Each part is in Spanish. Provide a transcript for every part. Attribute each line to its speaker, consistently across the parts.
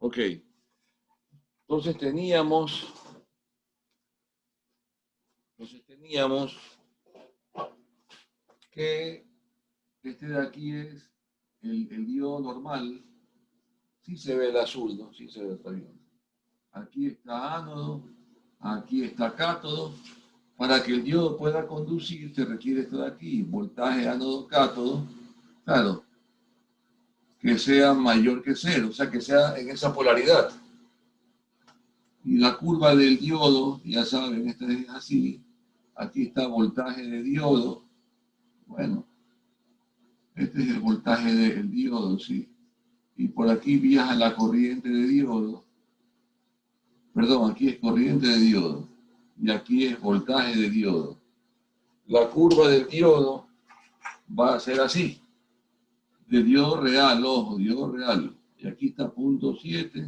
Speaker 1: Ok. Entonces teníamos que este de aquí es el diodo normal. Sí se ve el azul, ¿no? Sí se ve, está bien. Aquí está ánodo, aquí está cátodo. Para que el diodo pueda conducir, se requiere esto de aquí, voltaje ánodo-cátodo, claro, que sea mayor que cero, o sea, que sea en esa polaridad. Y la curva del diodo, ya saben, esta es así, aquí está voltaje de diodo, bueno, este es el voltaje del diodo, sí. Y por aquí viaja la corriente de diodo, perdón, aquí es corriente de diodo, y aquí es voltaje de diodo. La curva del diodo va a ser así. De diodo real, ojo, diodo real. Y aquí está punto 7.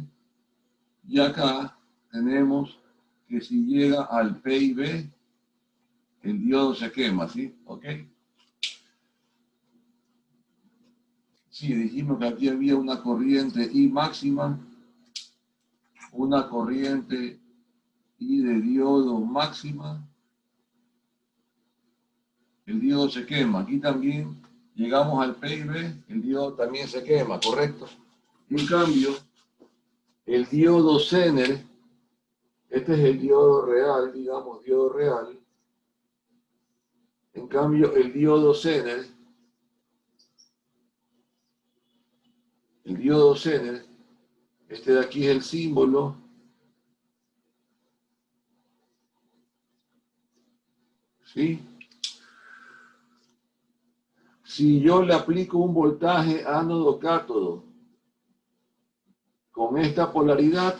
Speaker 1: Y acá tenemos que si llega al P y B, el diodo se quema, ¿sí? ¿Ok? Sí, dijimos que aquí había una corriente I máxima, una corriente I de diodo máxima. El diodo se quema. Aquí también llegamos al P y B, el diodo también se quema, ¿correcto? En cambio, el diodo Zener, este es el diodo real, digamos, diodo real. En cambio, el diodo Zener, este de aquí es el símbolo, ¿sí? Si yo le aplico un voltaje ánodo-cátodo con esta polaridad,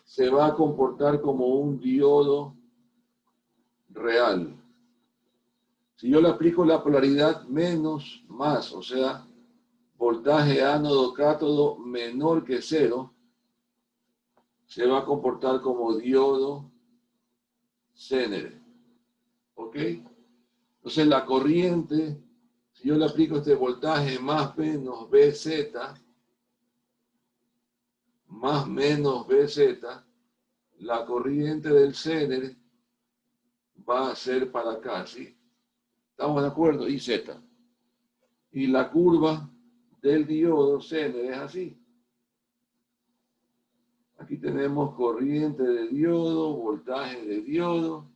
Speaker 1: se va a comportar como un diodo real. Si yo le aplico la polaridad menos más, o sea, voltaje ánodo-cátodo menor que cero, se va a comportar como diodo Zener. ¿Ok? Entonces la corriente, si yo le aplico este voltaje más menos BZ, más menos BZ, la corriente del Zener va a ser para acá, ¿sí? ¿Estamos de acuerdo? Y Z. Y la curva del diodo Zener es así. Aquí tenemos corriente de diodo, voltaje de diodo.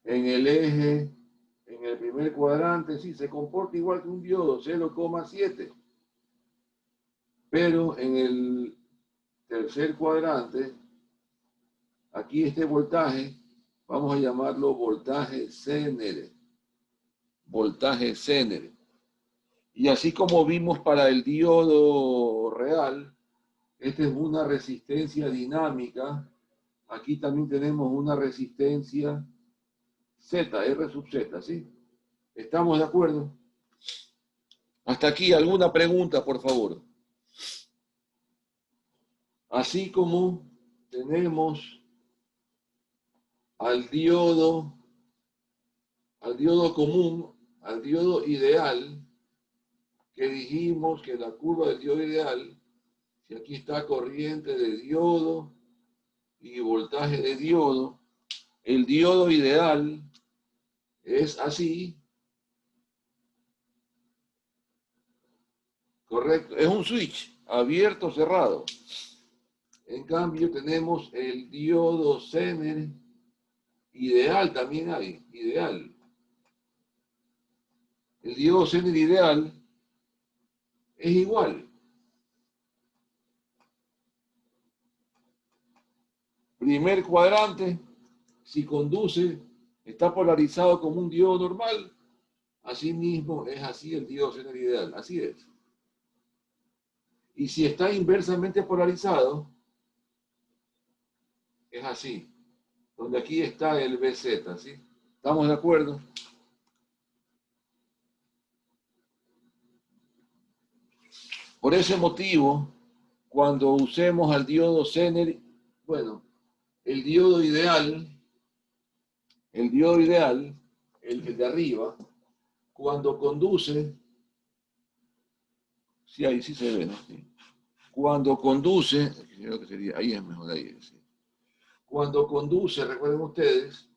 Speaker 1: En el eje, en el primer cuadrante, sí, se comporta igual que un diodo, 0,7. Pero en el tercer cuadrante, aquí este voltaje, vamos a llamarlo voltaje Zener. Voltaje Zener. Y así como vimos para el diodo real, esta es una resistencia dinámica. Aquí también tenemos una resistencia Z, R sub Z, ¿sí? ¿Estamos de acuerdo? Hasta aquí, ¿alguna pregunta, por favor? Así como tenemos al diodo común, al diodo ideal, que dijimos que la curva del diodo ideal, si aquí está corriente de diodo y voltaje de diodo, el diodo ideal es así, correcto, es un switch, abierto, cerrado. En cambio tenemos el diodo Zener ideal, también hay, ideal. El diodo Zener ideal es igual. Primer cuadrante, si conduce, está polarizado como un diodo normal, así mismo es así el diodo Zener ideal, así es. Y si está inversamente polarizado, es así, donde aquí está el BZ, ¿sí? ¿Estamos de acuerdo? Por ese motivo, cuando usemos al diodo Zener, bueno, el diodo ideal, el de arriba, cuando conduce, Sí, ahí sí se ve, ¿no? Sí. Cuando conduce, creo que sería, ahí es mejor, ahí es, sí. Cuando conduce, recuerden ustedes,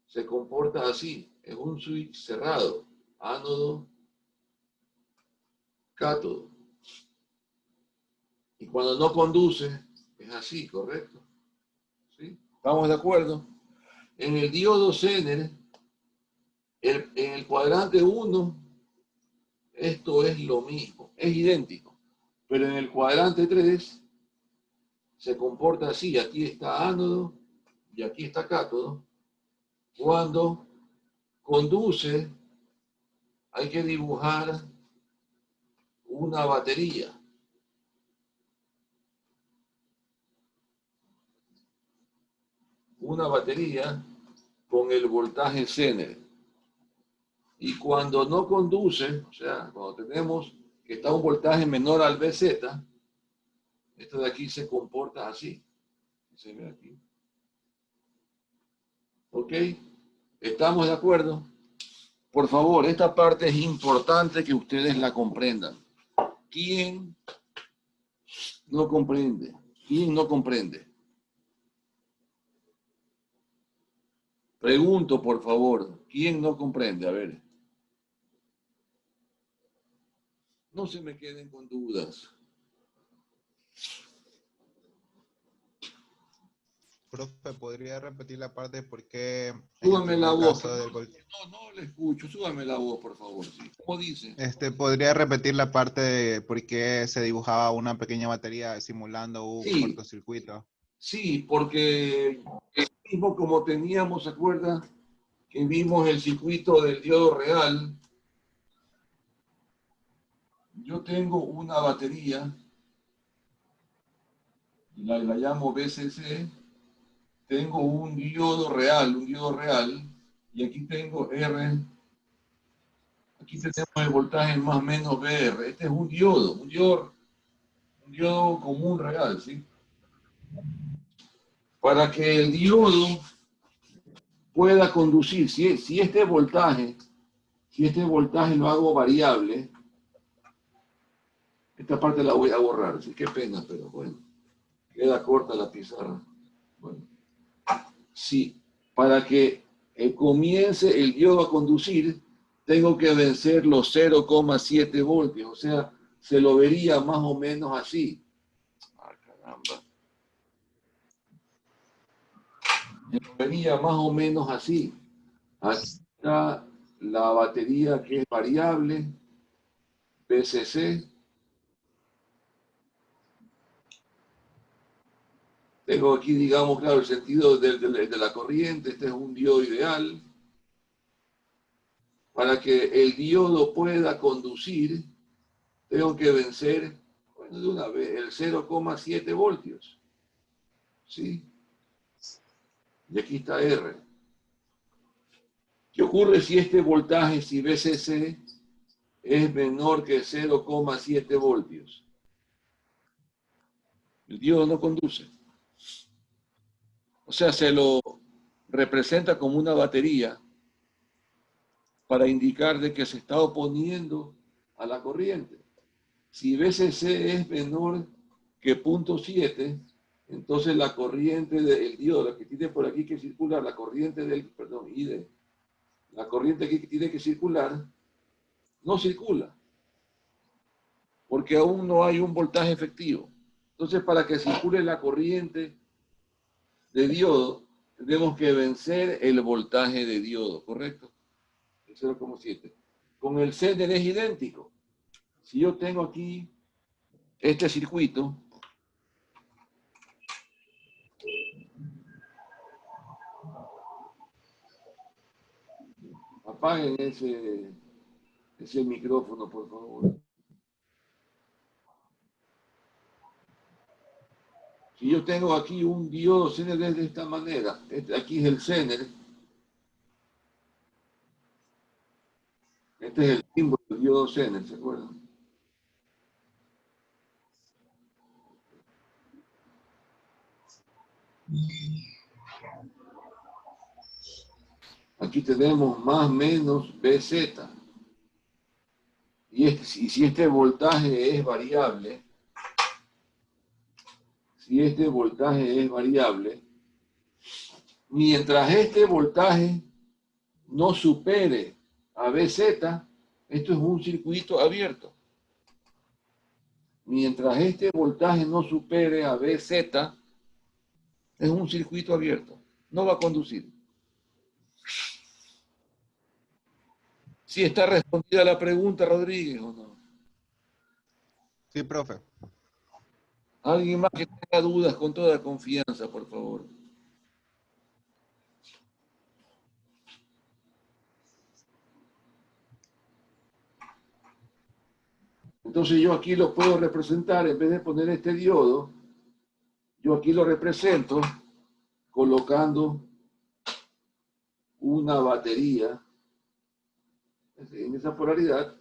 Speaker 1: se comporta así, es un switch cerrado, ánodo, cátodo. Y cuando no conduce, es así, ¿correcto? ¿Sí? ¿Estamos de acuerdo? En el diodo Zener, en el cuadrante 1, esto es lo mismo, es idéntico. Pero en el cuadrante 3 se comporta así, aquí está ánodo y aquí está cátodo. Cuando conduce, hay que dibujar una batería. Una batería con el voltaje Zener. Y cuando no conduce, o sea, cuando tenemos que está un voltaje menor al BZ, esto de aquí se comporta así. Se ve aquí. ¿Ok? ¿Estamos de acuerdo? Por favor, esta parte es importante que ustedes la comprendan. ¿Quién no comprende? ¿Quién no comprende? Pregunto, por favor, ¿quién no comprende? A ver. No se me queden con dudas.
Speaker 2: Profe, ¿podría repetir la parte de por qué en el
Speaker 1: Súbame la
Speaker 2: primer
Speaker 1: voz.
Speaker 2: caso del
Speaker 1: No le escucho. Súbame la voz, por favor. Sí. ¿Cómo dice?
Speaker 2: ¿podría repetir la parte de por qué se dibujaba una pequeña batería simulando un
Speaker 1: Sí,
Speaker 2: cortocircuito?
Speaker 1: sí, porque mismo como teníamos, ¿se acuerda? Que vimos el circuito del diodo real. Yo tengo una batería, la llamo BCC. Tengo un diodo real, y aquí tengo R. Aquí tenemos el voltaje más o menos BR. Este es un diodo común real, ¿sí? Para que el diodo pueda conducir, si este voltaje lo hago variable, esta parte la voy a borrar, sí, qué pena, pero bueno, queda corta la pizarra. Bueno, sí, para que comience el diodo a conducir, tengo que vencer los 0,7 voltios, o sea, se lo vería más o menos así. Ah, caramba. Se lo vería más o menos así. Aquí está la batería que es variable, BCC. Tengo aquí, digamos, claro, el sentido de la corriente. Este es un diodo ideal. Para que el diodo pueda conducir, tengo que vencer, bueno, de una vez, el 0,7 voltios. ¿Sí? Y aquí está R. ¿Qué ocurre si este voltaje, si BCC es menor que 0,7 voltios? El diodo no conduce. O sea, se lo representa como una batería para indicar de que se está oponiendo a la corriente. Si BCC es menor que 0,7, entonces la corriente del diodo, la que tiene por aquí que circular, la corriente del, perdón, ID, la corriente que tiene que circular, no circula, porque aún no hay un voltaje efectivo. Entonces, para que circule la corriente de diodo, tenemos que vencer el voltaje de diodo, ¿correcto? El 0,7. Con el Zener es idéntico. Si yo tengo aquí este circuito, apaguen ese micrófono, por favor. Si yo tengo aquí un diodo Zener de esta manera, aquí es el Zener, este es el símbolo del diodo Zener, ¿se acuerdan? Aquí tenemos más menos BZ. Y si este voltaje es variable, mientras este voltaje no supere a Bz, esto es un circuito abierto. Mientras este voltaje no supere a Bz, es un circuito abierto. No va a conducir. ¿Sí está respondida la pregunta, Rodríguez, o no?
Speaker 2: Sí, profe.
Speaker 1: Alguien más que tenga dudas con toda confianza, por favor. Entonces yo aquí lo puedo representar, en vez de poner este diodo, yo aquí lo represento colocando una batería en esa polaridad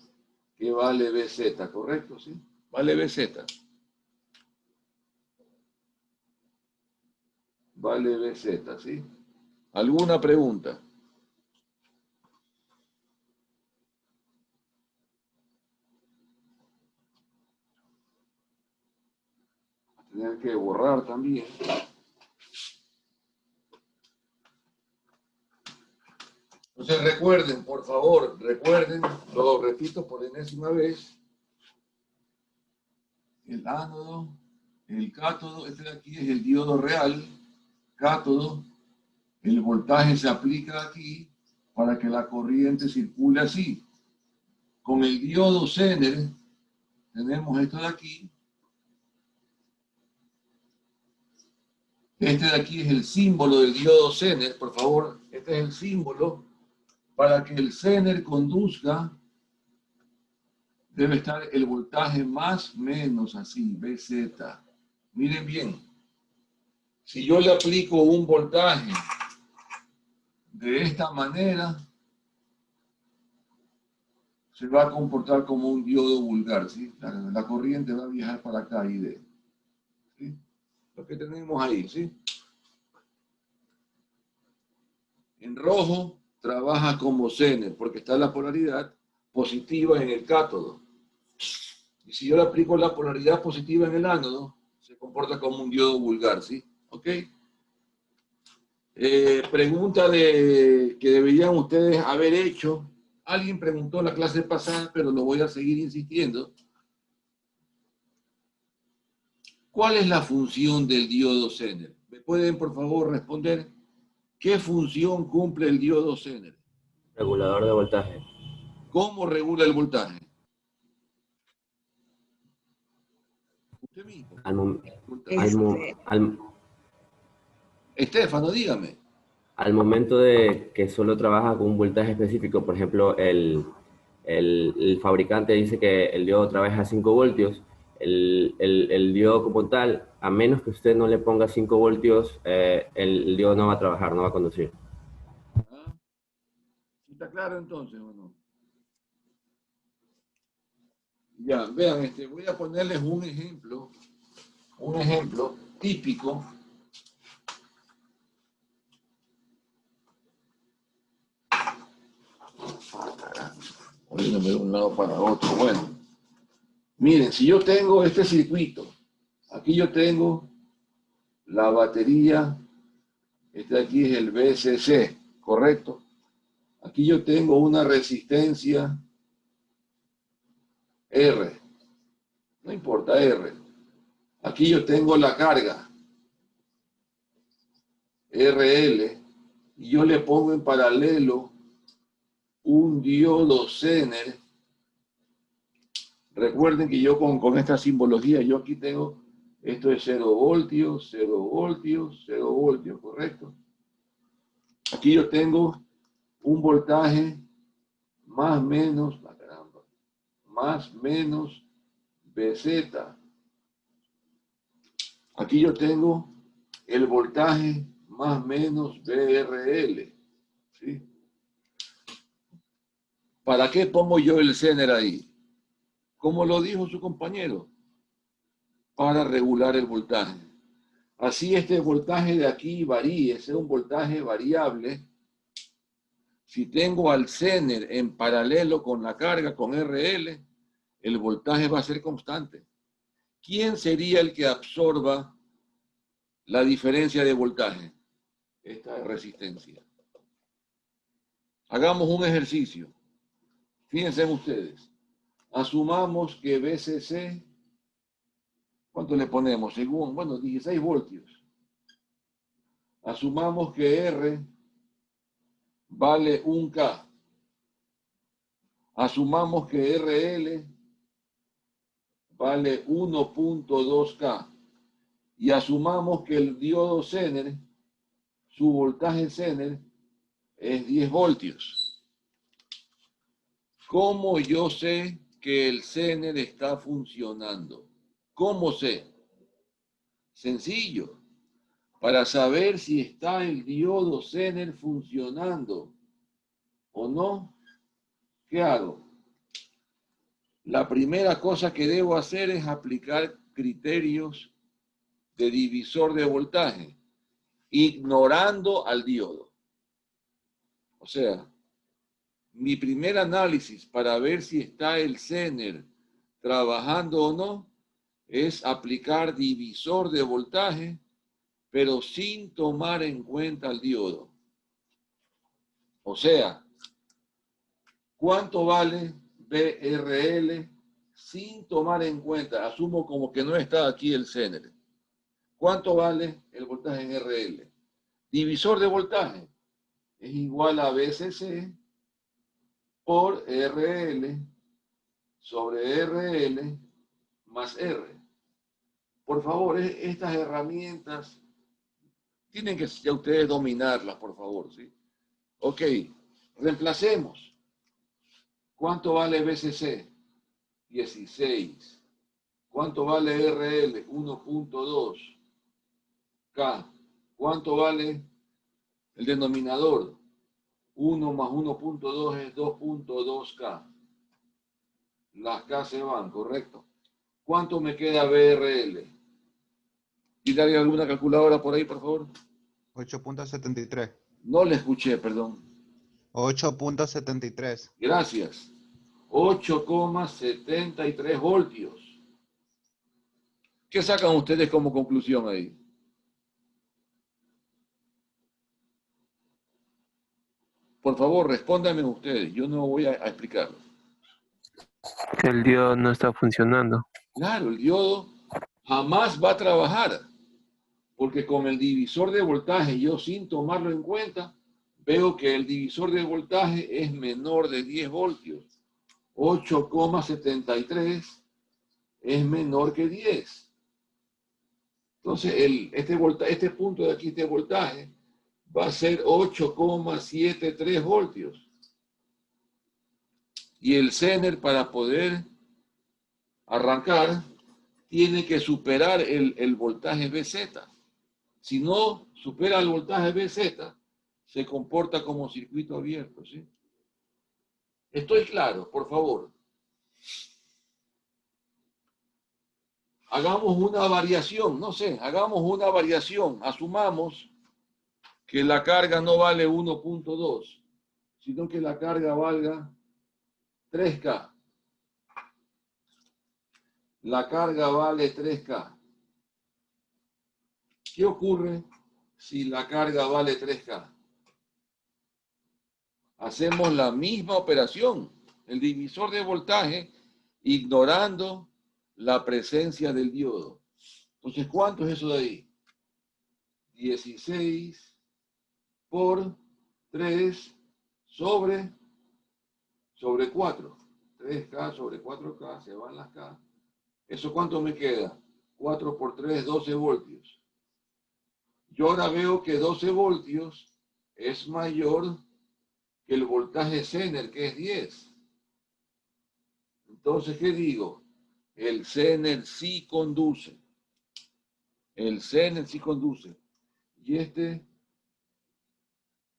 Speaker 1: que vale Bz, ¿correcto? ¿Sí? Vale Bz. Vale Bz, ¿sí? ¿Alguna pregunta? Tener que borrar también. Entonces recuerden, por favor, recuerden, lo repito por enésima vez, el ánodo, el cátodo, este de aquí es el diodo real, cátodo, el voltaje se aplica aquí para que la corriente circule así. Con el diodo Zener tenemos esto de aquí. Este de aquí es el símbolo del diodo Zener, por favor, este es el símbolo. Para que el Zener conduzca, debe estar el voltaje más menos así, Bz. Miren bien, si yo le aplico un voltaje de esta manera, se va a comportar como un diodo vulgar, ¿sí? La corriente va a viajar para acá y de, ¿sí? Lo que tenemos ahí, ¿sí? En rojo trabaja como Zener, porque está la polaridad positiva en el cátodo. Y si yo le aplico la polaridad positiva en el ánodo, se comporta como un diodo vulgar, ¿sí? ¿Ok? Pregunta que deberían ustedes haber hecho. Alguien preguntó la clase pasada, pero lo voy a seguir insistiendo. ¿Cuál es la función del diodo Zener? ¿Me pueden, por favor, responder? ¿Qué función cumple el diodo Zener?
Speaker 3: Regulador de voltaje.
Speaker 1: ¿Cómo regula el voltaje? Usted mismo. Estefano, dígame.
Speaker 3: Al momento de que solo trabaja con un voltaje específico, por ejemplo, el fabricante dice que el diodo trabaja a 5 voltios, el diodo como tal, a menos que usted no le ponga 5 voltios, el diodo no va a trabajar, no va a conducir.
Speaker 1: ¿Ah? ¿Está claro entonces o no? Ya, vean, voy a ponerles un ejemplo típico. Moviéndome de un lado para otro. Bueno, miren, si yo tengo este circuito, aquí yo tengo la batería, este de aquí es el BCC, ¿correcto? Aquí yo tengo una resistencia R, no importa R. Aquí yo tengo la carga RL y yo le pongo en paralelo un diodo Zener. Recuerden que yo con esta simbología, yo aquí tengo, esto es 0 voltios, 0 voltios, 0 voltios, ¿correcto? Aquí yo tengo un voltaje más menos, caramba, más menos Bz. Aquí yo tengo el voltaje más menos BRL, ¿sí? ¿Para qué pongo yo el Zener ahí? Como lo dijo su compañero, para regular el voltaje. Así este voltaje de aquí varíe, sea un voltaje variable. Si tengo al Zener en paralelo con la carga, con RL, el voltaje va a ser constante. ¿Quién sería el que absorba la diferencia de voltaje? Esta resistencia. Hagamos un ejercicio. Fíjense ustedes. Asumamos que VCC, ¿cuánto le ponemos? Según, bueno, 16 voltios. Asumamos que R vale 1K. Asumamos que RL vale 1.2K. Y asumamos que el diodo Zener, su voltaje Zener, es 10 voltios. ¿Cómo yo sé que el Zener está funcionando? ¿Cómo sé? Sencillo. Para saber si está el diodo Zener funcionando o no, ¿qué hago? La primera cosa que debo hacer es aplicar criterios de divisor de voltaje, ignorando al diodo. O sea, mi primer análisis para ver si está el Zener trabajando o no es aplicar divisor de voltaje, pero sin tomar en cuenta al diodo. O sea, ¿cuánto vale BRL sin tomar en cuenta? Asumo como que no está aquí el Zener. ¿Cuánto vale el voltaje en RL? Divisor de voltaje es igual a VCC por RL sobre RL más R. Por favor, estas herramientas tienen que ya ustedes dominarlas, por favor, ¿sí? Ok, reemplacemos. ¿Cuánto vale VCC? 16. ¿Cuánto vale RL? 1.2. K. ¿Cuánto vale el denominador? 1 más 1.2 es 2.2K. Las K se van, ¿correcto? ¿Cuánto me queda BRL? ¿Tiene alguna calculadora por ahí, por favor?
Speaker 2: 8.73.
Speaker 1: No le escuché, perdón.
Speaker 2: 8.73.
Speaker 1: Gracias. 8,73 voltios. ¿Qué sacan ustedes como conclusión ahí? Por favor, respóndanme ustedes. Yo no voy a explicarlo.
Speaker 4: Que el diodo no está funcionando.
Speaker 1: Claro, el diodo jamás va a trabajar, porque con el divisor de voltaje, yo sin tomarlo en cuenta, veo que el divisor de voltaje es menor de 10 voltios. 8,73 es menor que 10. Entonces, este punto de aquí, este voltaje, va a ser 8,73 voltios. Y el Zener, para poder arrancar, tiene que superar el voltaje BZ. Si no supera el voltaje BZ, se comporta como circuito abierto, ¿sí? Estoy claro, por favor. Hagamos una variación, no sé, hagamos una variación. Asumamos que la carga no vale 1.2, sino que la carga valga 3K. La carga vale 3K. ¿Qué ocurre si la carga vale 3K? Hacemos la misma operación, el divisor de voltaje, ignorando la presencia del diodo. Entonces, ¿cuánto es eso de ahí? 16 por 3 sobre 4. 3K sobre 4K, se van las K. ¿Eso cuánto me queda? 4 por 3, 12 voltios. Yo ahora veo que 12 voltios es mayor que el voltaje Zener, que es 10. Entonces, ¿qué digo? El Zener sí conduce. El Zener sí conduce. Y este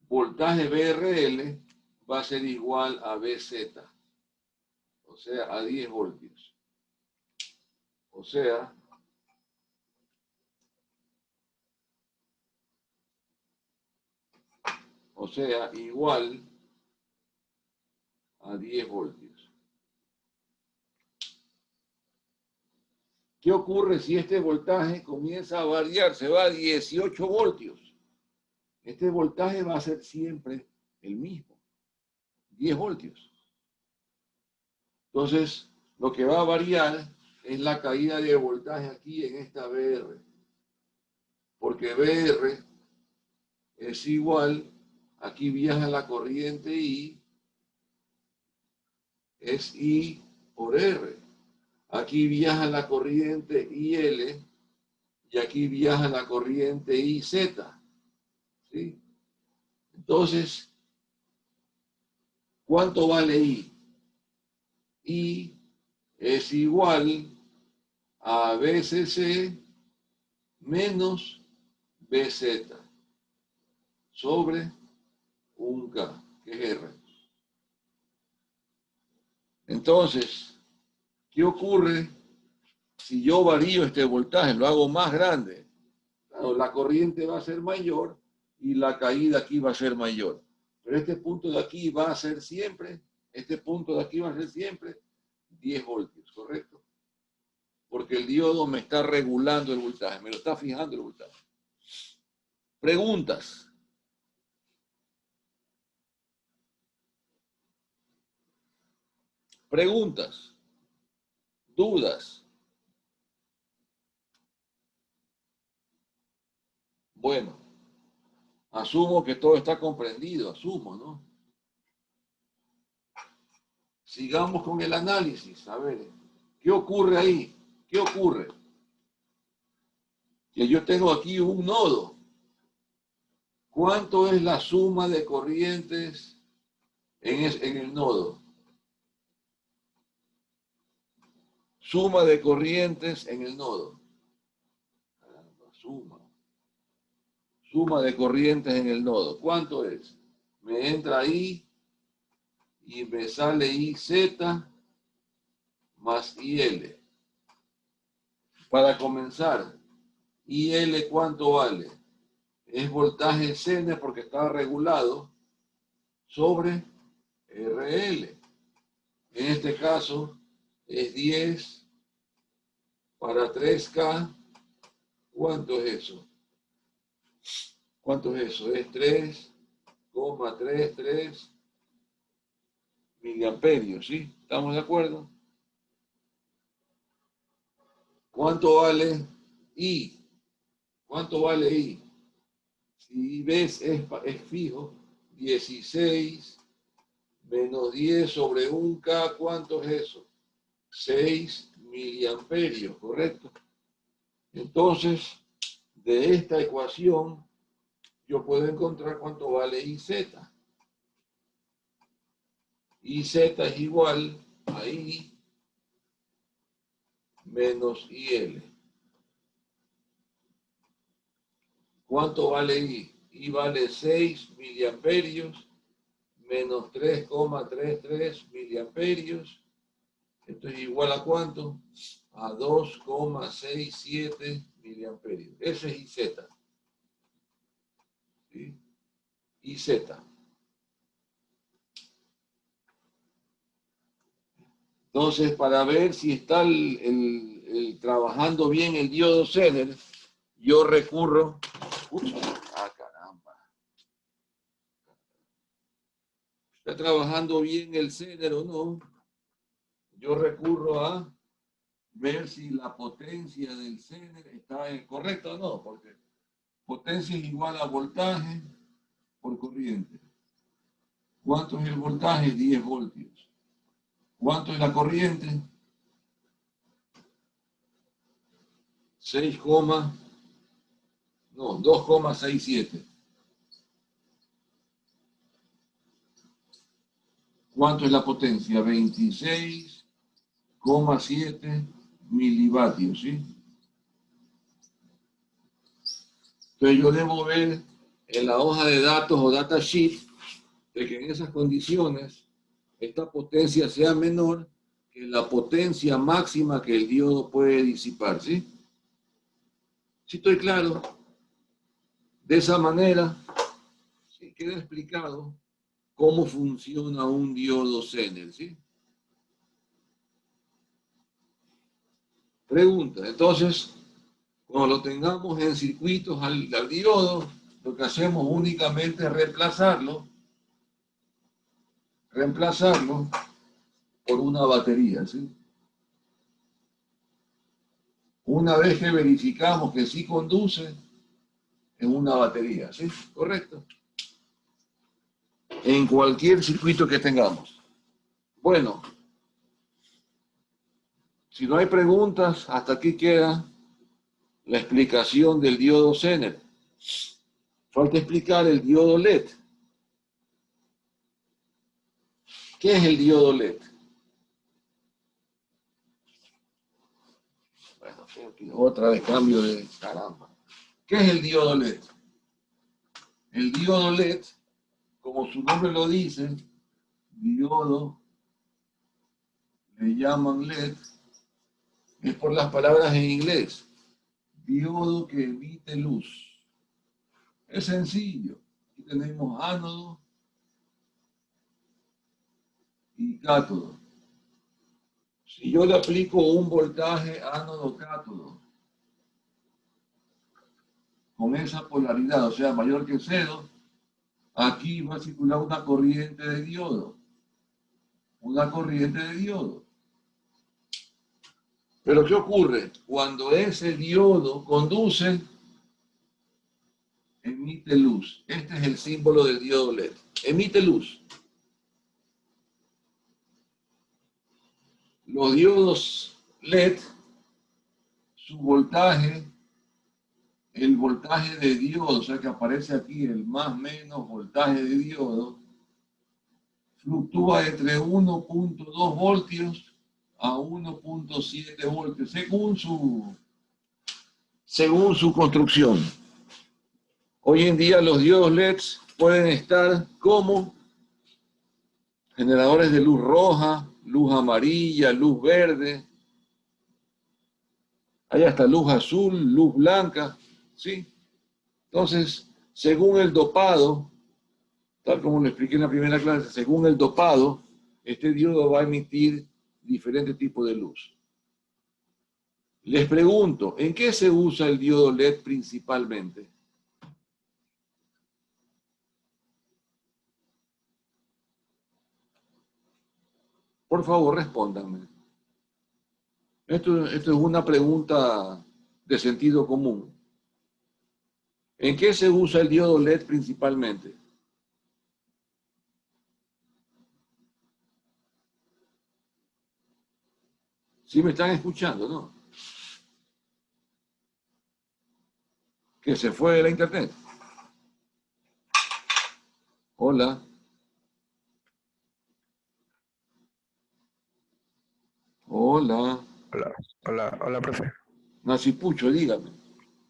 Speaker 1: voltaje BRL va a ser igual a BZ. O sea, a 10 voltios. O sea, igual a 10 voltios. ¿Qué ocurre si este voltaje comienza a variar? Se va a 18 voltios. Este voltaje va a ser siempre el mismo, 10 voltios. Entonces, lo que va a variar es la caída de voltaje aquí en esta VR. Porque VR es igual, aquí viaja la corriente I, es I por R. Aquí viaja la corriente IL y aquí viaja la corriente IZ. ¿Sí? Entonces, ¿cuánto vale I? I es igual a BCC menos BZ sobre un K, que es R. Entonces, ¿qué ocurre si yo varío este voltaje? Lo hago más grande. Claro, la corriente va a ser mayor y la caída aquí va a ser mayor. Pero este punto de aquí va a ser siempre, este punto de aquí va a ser siempre 10 voltios, ¿correcto? Porque el diodo me está regulando el voltaje, me lo está fijando el voltaje. Preguntas. Preguntas. Dudas. Bueno, asumo que todo está comprendido, asumo, ¿no? Sigamos con el análisis. A ver, ¿qué ocurre ahí? ¿Qué ocurre? Que yo tengo aquí un nodo. ¿Cuánto es la suma de corrientes en el nodo? Suma de corrientes en el nodo. Caramba, suma de corrientes en el nodo. ¿Cuánto es? Me entra I y me sale IZ más IL. Para comenzar, IL ¿cuánto vale? Es voltaje Zener porque está regulado sobre RL. En este caso es 10 para 3K. ¿Cuánto es eso? ¿Cuánto es eso? Es 3,33 miliamperios, ¿sí? ¿Estamos de acuerdo? ¿Cuánto vale I? ¿Cuánto vale I? Si ves, es fijo. 16 menos 10 sobre 1K, ¿cuánto es eso? 6 miliamperios, ¿correcto? Entonces, de esta ecuación, yo puedo encontrar cuánto vale IZ. IZ es igual a I menos IL. ¿Cuánto vale I? I vale 6 miliamperios menos 3,33 miliamperios. Esto es igual a ¿cuánto? A 2,67 miliamperios. Ese es IZ. ¿Sí? IZ. Entonces, para ver si está trabajando bien el diodo Zener, yo recurro... caramba. ¿Está trabajando bien el Zener o no? Yo recurro a ver si la potencia del Zener está correcta o no, porque potencia es igual a voltaje por corriente. ¿Cuánto es el voltaje? 10 voltios. ¿Cuánto es la corriente? 2,67. ¿Cuánto es la potencia? 26,7 milivatios, ¿sí? Entonces yo debo ver en la hoja de datos o datasheet de que en esas condiciones esta potencia sea menor que la potencia máxima que el diodo puede disipar, ¿sí? ¿Sí estoy claro? De esa manera, sí queda explicado cómo funciona un diodo Zener, ¿sí? Pregunta. Entonces, cuando lo tengamos en circuitos al diodo, lo que hacemos únicamente es reemplazarlo por una batería, ¿sí? Una vez que verificamos que sí conduce, en una batería, ¿sí? ¿Correcto? En cualquier circuito que tengamos. Bueno, si no hay preguntas, hasta aquí queda la explicación del diodo Zener. Falta explicar el diodo LED. ¿Qué es el diodo LED? Bueno, otra vez cambio de caramba. ¿Qué es el diodo LED? El diodo LED, como su nombre lo dice, diodo, le llaman LED, es por las palabras en inglés. Diodo que emite luz. Es sencillo. Aquí tenemos ánodo y cátodo. Si yo le aplico un voltaje ánodo-cátodo con esa polaridad, o sea, mayor que cero, aquí va a circular una corriente de diodo. Una corriente de diodo. Pero ¿qué ocurre? Cuando ese diodo conduce, emite luz. Este es el símbolo del diodo LED. Emite luz. Los diodos LED, su voltaje, el voltaje de diodo, o sea que aparece aquí el más menos voltaje de diodo, fluctúa entre 1.2 voltios a 1.7 voltios, según su construcción. Hoy en día los diodos LEDs pueden estar como generadores de luz roja, luz amarilla, luz verde, hay hasta luz azul, luz blanca, ¿sí? Entonces, según el dopado, tal como lo expliqué en la primera clase, según el dopado, este diodo va a emitir diferentes tipos de luz. Les pregunto, ¿en qué se usa el diodo LED principalmente? Por favor, respóndanme. Esto es una pregunta de sentido común. ¿En qué se usa el diodo LED principalmente? ¿Sí me están escuchando, no? ¿Que se fue de la internet? Hola. Hola.
Speaker 5: Hola, profe.
Speaker 1: Nacipucho, dígame.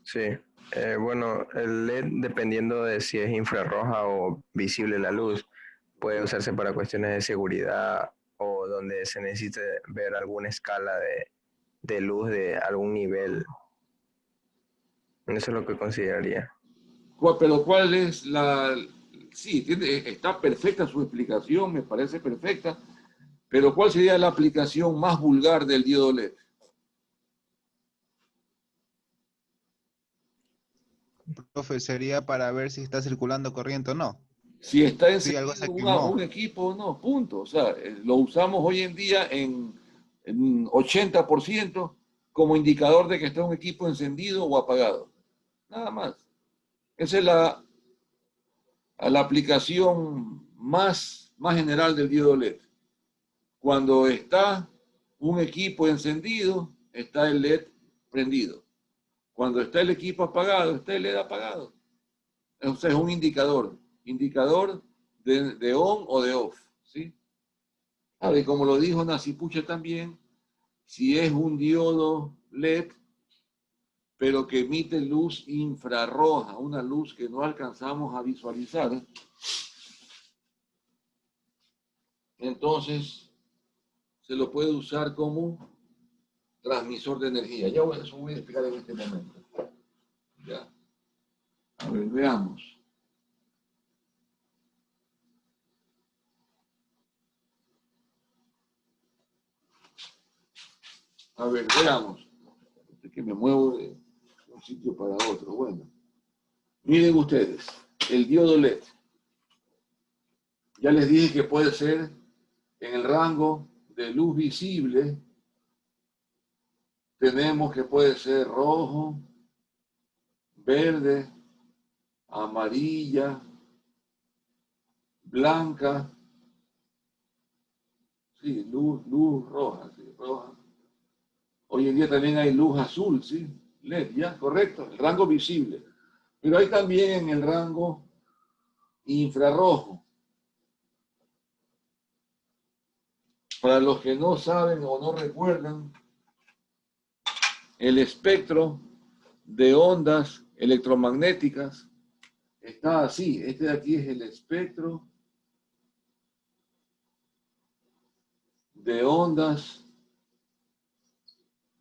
Speaker 5: Sí, bueno, el LED, dependiendo de si es infrarroja o visible la luz, puede usarse para cuestiones de seguridad o donde se necesite ver alguna escala de luz de algún nivel. Eso es lo que consideraría.
Speaker 1: Pero ¿cuál es la...? Sí, está perfecta su explicación, me parece perfecta, pero ¿cuál sería la aplicación más vulgar del diodo LED?
Speaker 2: Profe, sería para ver si está circulando corriente o no.
Speaker 1: Si está
Speaker 2: Sí, algo se
Speaker 1: encendido
Speaker 2: quemó.
Speaker 1: un equipo o no, punto. O sea, lo usamos hoy en día en 80% como indicador de que está un equipo encendido o apagado. Nada más. Esa es la aplicación más general del diodo LED. Cuando está un equipo encendido, está el LED prendido. Cuando está el equipo apagado, está el LED apagado. O sea, es un indicador de on o de off, ¿sí? Y como lo dijo Nacipucha también, si es un diodo LED, pero que emite luz infrarroja, una luz que no alcanzamos a visualizar, entonces se lo puede usar como transmisor de energía. Ya eso voy a explicar en este momento. Ya. A ver, veamos. A ver, veamos. que me muevo de un sitio para otro. Bueno, miren ustedes, el diodo LED. Ya les dije que puede ser en el rango de luz visible. Tenemos que puede ser rojo, verde, amarilla, blanca, sí, luz roja, sí, roja. Hoy en día también hay luz azul, sí, LED, ya, correcto, el rango visible. Pero hay también en el rango infrarrojo. Para los que no saben o no recuerdan, el espectro de ondas electromagnéticas está así. Este de aquí es el espectro de ondas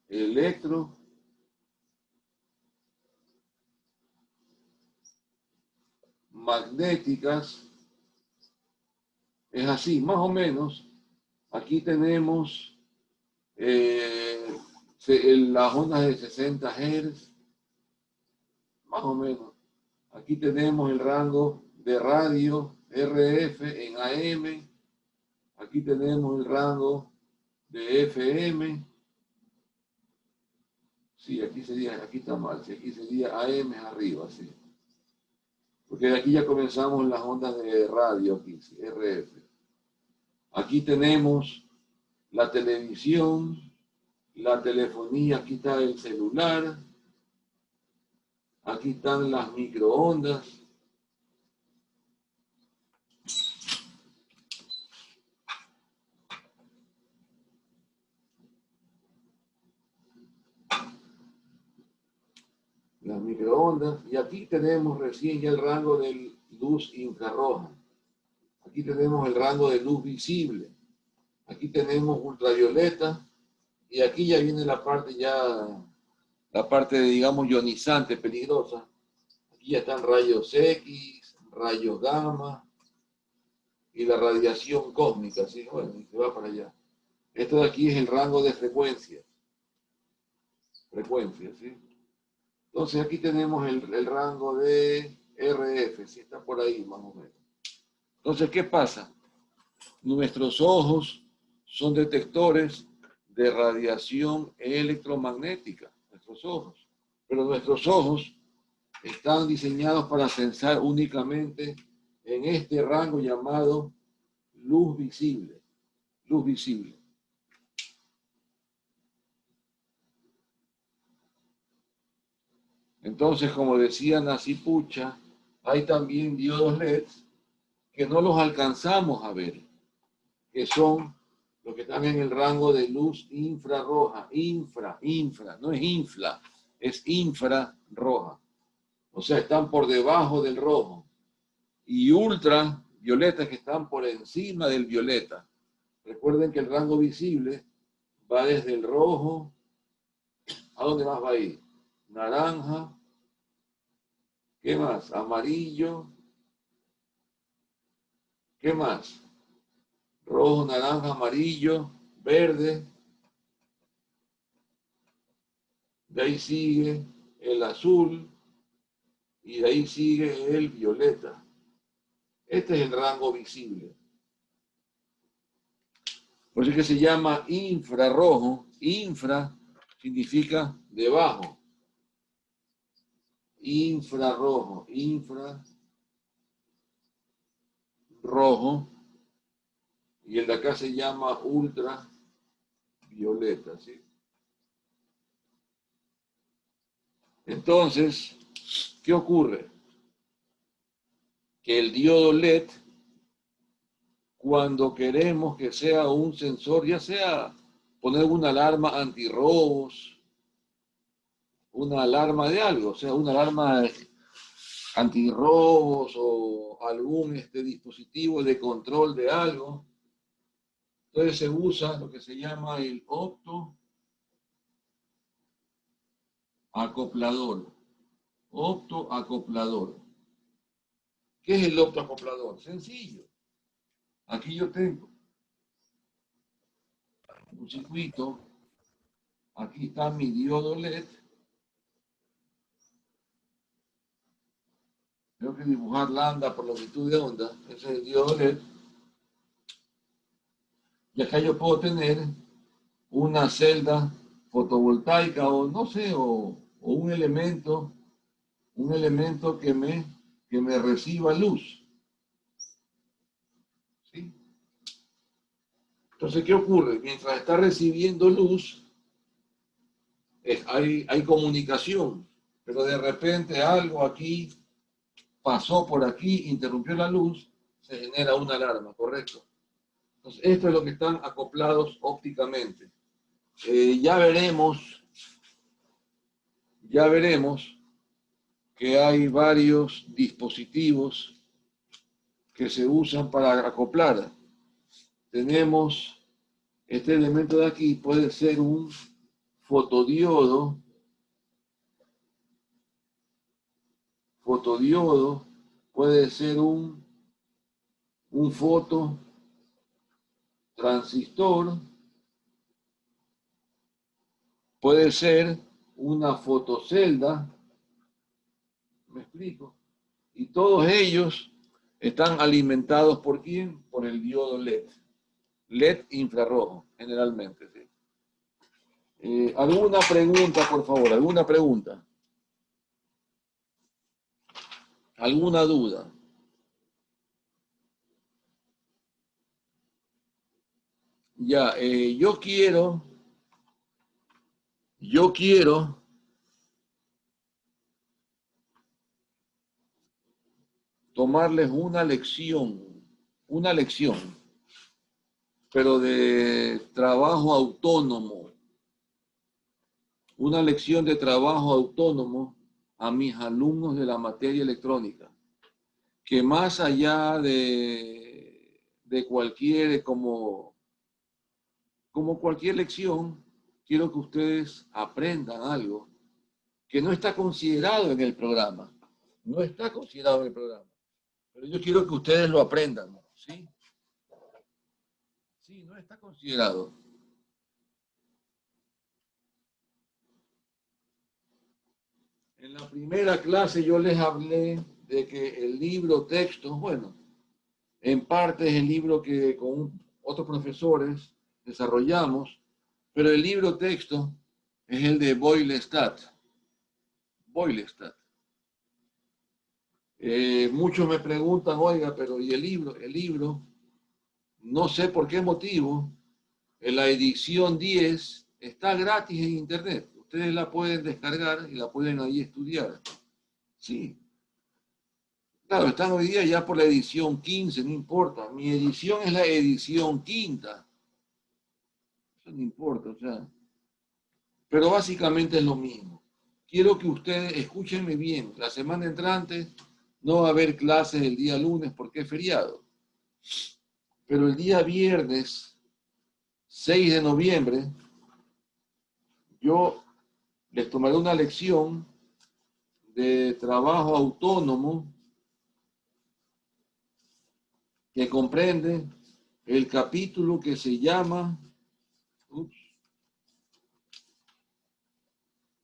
Speaker 1: electromagnéticas. Es así, más o menos. Aquí tenemos las ondas de 60 Hz, más o menos. Aquí tenemos el rango de radio RF en AM. Aquí tenemos el rango de FM. Sí, aquí está mal. Sí, aquí sería AM arriba, sí. Porque de aquí ya comenzamos las ondas de radio, aquí, sí, RF. Aquí tenemos la televisión, la telefonía, aquí está el celular, aquí están las microondas. Las microondas, y aquí tenemos recién ya el rango de luz infrarroja. Aquí tenemos el rango de luz visible. Aquí tenemos ultravioleta, y aquí ya viene la parte, digamos, ionizante, peligrosa. Aquí ya están rayos X, rayos gamma, y la radiación cósmica, ¿sí? Bueno, y se va para allá. Esto de aquí es el rango de frecuencias. Frecuencias, ¿sí? Entonces aquí tenemos el rango de RF, si está por ahí más o menos. Entonces, ¿qué pasa? Nuestros ojos son detectores de radiación electromagnética, nuestros ojos. Pero nuestros ojos están diseñados para sensar únicamente en este rango llamado luz visible. Luz visible. Entonces, como decía Nasipucha, hay también diodos LED que no los alcanzamos a ver, que son los que están en el rango de luz infrarroja, infra, no es infla, es infrarroja. O sea, están por debajo del rojo. Y ultravioletas que están por encima del violeta. Recuerden que el rango visible va desde el rojo, ¿a dónde más va a ir? Naranja, ¿qué más? Amarillo, ¿qué más? Rojo, naranja, amarillo, verde. De ahí sigue el azul y de ahí sigue el violeta. Este es el rango visible. Por eso es que se llama infrarrojo. Infra significa debajo. Infrarrojo, infrarrojo. Y el de acá se llama ultravioleta, ¿sí? Entonces, ¿qué ocurre? Que el diodo LED, cuando queremos que sea un sensor, ya sea poner una alarma antirrobos, una alarma de algo, o sea, una alarma antirrobos o algún dispositivo de control de algo, entonces se usa lo que se llama el optoacoplador. Optoacoplador. ¿Qué es el optoacoplador? Sencillo. Aquí yo tengo un circuito, aquí está mi diodo LED, Tengo que dibujar lambda por longitud de onda. Ese es el diodo LED. Y acá yo puedo tener una celda fotovoltaica o no sé, o un elemento que me reciba luz. ¿Sí? Entonces, ¿qué ocurre? Mientras está recibiendo luz, hay comunicación, pero de repente algo aquí pasó por aquí, interrumpió la luz, se genera una alarma, ¿correcto? Entonces, esto es lo que están acoplados ópticamente. Ya veremos que hay varios dispositivos que se usan para acoplar. Tenemos este elemento de aquí, puede ser un fotodiodo, puede ser un fototransistor, puede ser una fotocelda, ¿me explico? Y todos ellos están alimentados ¿por quién? Por el diodo LED. LED infrarrojo, generalmente. ¿Sí? ¿Alguna pregunta, por favor? ¿Alguna pregunta? ¿Alguna duda? Ya, yo quiero tomarles una lección, pero de trabajo autónomo, una lección de trabajo autónomo a mis alumnos de la materia electrónica, que más allá de cualquier, como cualquier lección, quiero que ustedes aprendan algo que no está considerado en el programa. No está considerado en el programa. Pero yo quiero que ustedes lo aprendan, ¿sí? Sí, no está considerado. En la primera clase yo les hablé de que el libro texto, bueno, en parte es el libro que con otros profesores desarrollamos, pero el libro texto es el de Boylestad. Muchos me preguntan, oiga, pero ¿y el libro? El libro, no sé por qué motivo, en la edición 10 está gratis en internet. Ustedes la pueden descargar y la pueden ahí estudiar. Sí. Claro, están hoy día ya por la edición 15, no importa. Mi edición es la edición quinta. Eso no importa, o sea. Pero básicamente es lo mismo. Quiero que ustedes, escúchenme bien, la semana entrante no va a haber clases el día lunes porque es feriado. Pero el día viernes 6 de noviembre, yo les tomaré una lección de trabajo autónomo que comprende el capítulo que se llama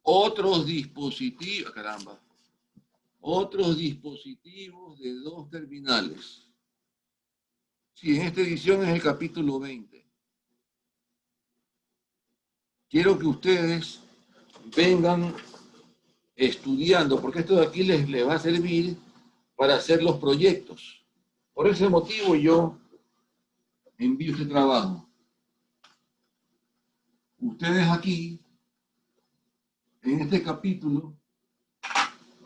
Speaker 1: otros dispositivos, otros dispositivos de dos terminales. Sí, en esta edición es el capítulo 20. Quiero que ustedes vengan estudiando, porque esto de aquí les va a servir para hacer los proyectos. Por ese motivo yo envío este trabajo. Ustedes aquí, en este capítulo,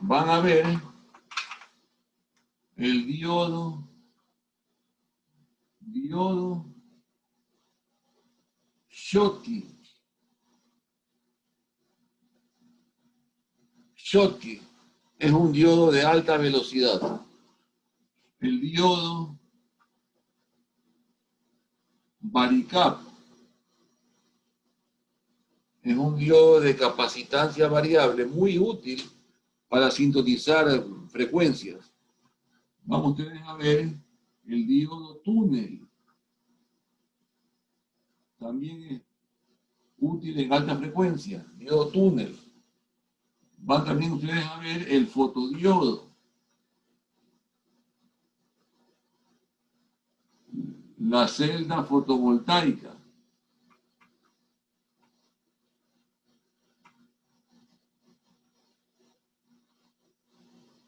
Speaker 1: van a ver el diodo Schottky. Schottky es un diodo de alta velocidad. El diodo Varicap es un diodo de capacitancia variable muy útil para sintonizar frecuencias. Vamos ustedes a ver el diodo túnel. También es útil en alta frecuencia, diodo túnel. Van también ustedes a ver el fotodiodo. la celda fotovoltaica.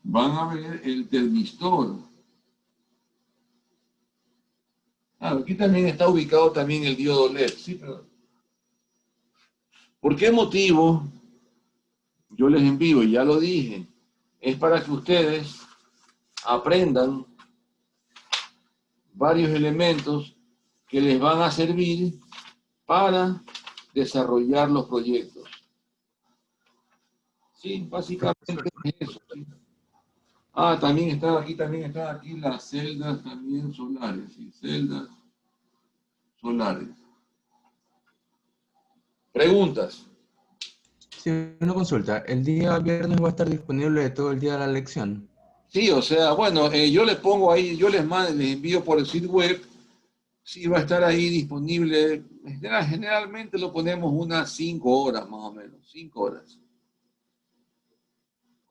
Speaker 1: Van a ver el termistor. Aquí también está ubicado también el diodo LED. ¿Sí? Pero ¿por qué motivo yo les envío? Ya lo dije. Es para que ustedes aprendan varios elementos que les van a servir para desarrollar los proyectos. Sí, básicamente es eso. ¿Sí? También están aquí las celdas también solares, ¿sí? Celdas solares. Preguntas.
Speaker 6: Sí, una consulta. ¿El día viernes va a estar disponible todo el día de la lección?
Speaker 1: Sí, o sea, bueno, yo les pongo ahí, les envío por el sitio web. Sí, va a estar ahí disponible. Generalmente lo ponemos unas 5 horas más o menos, 5 horas.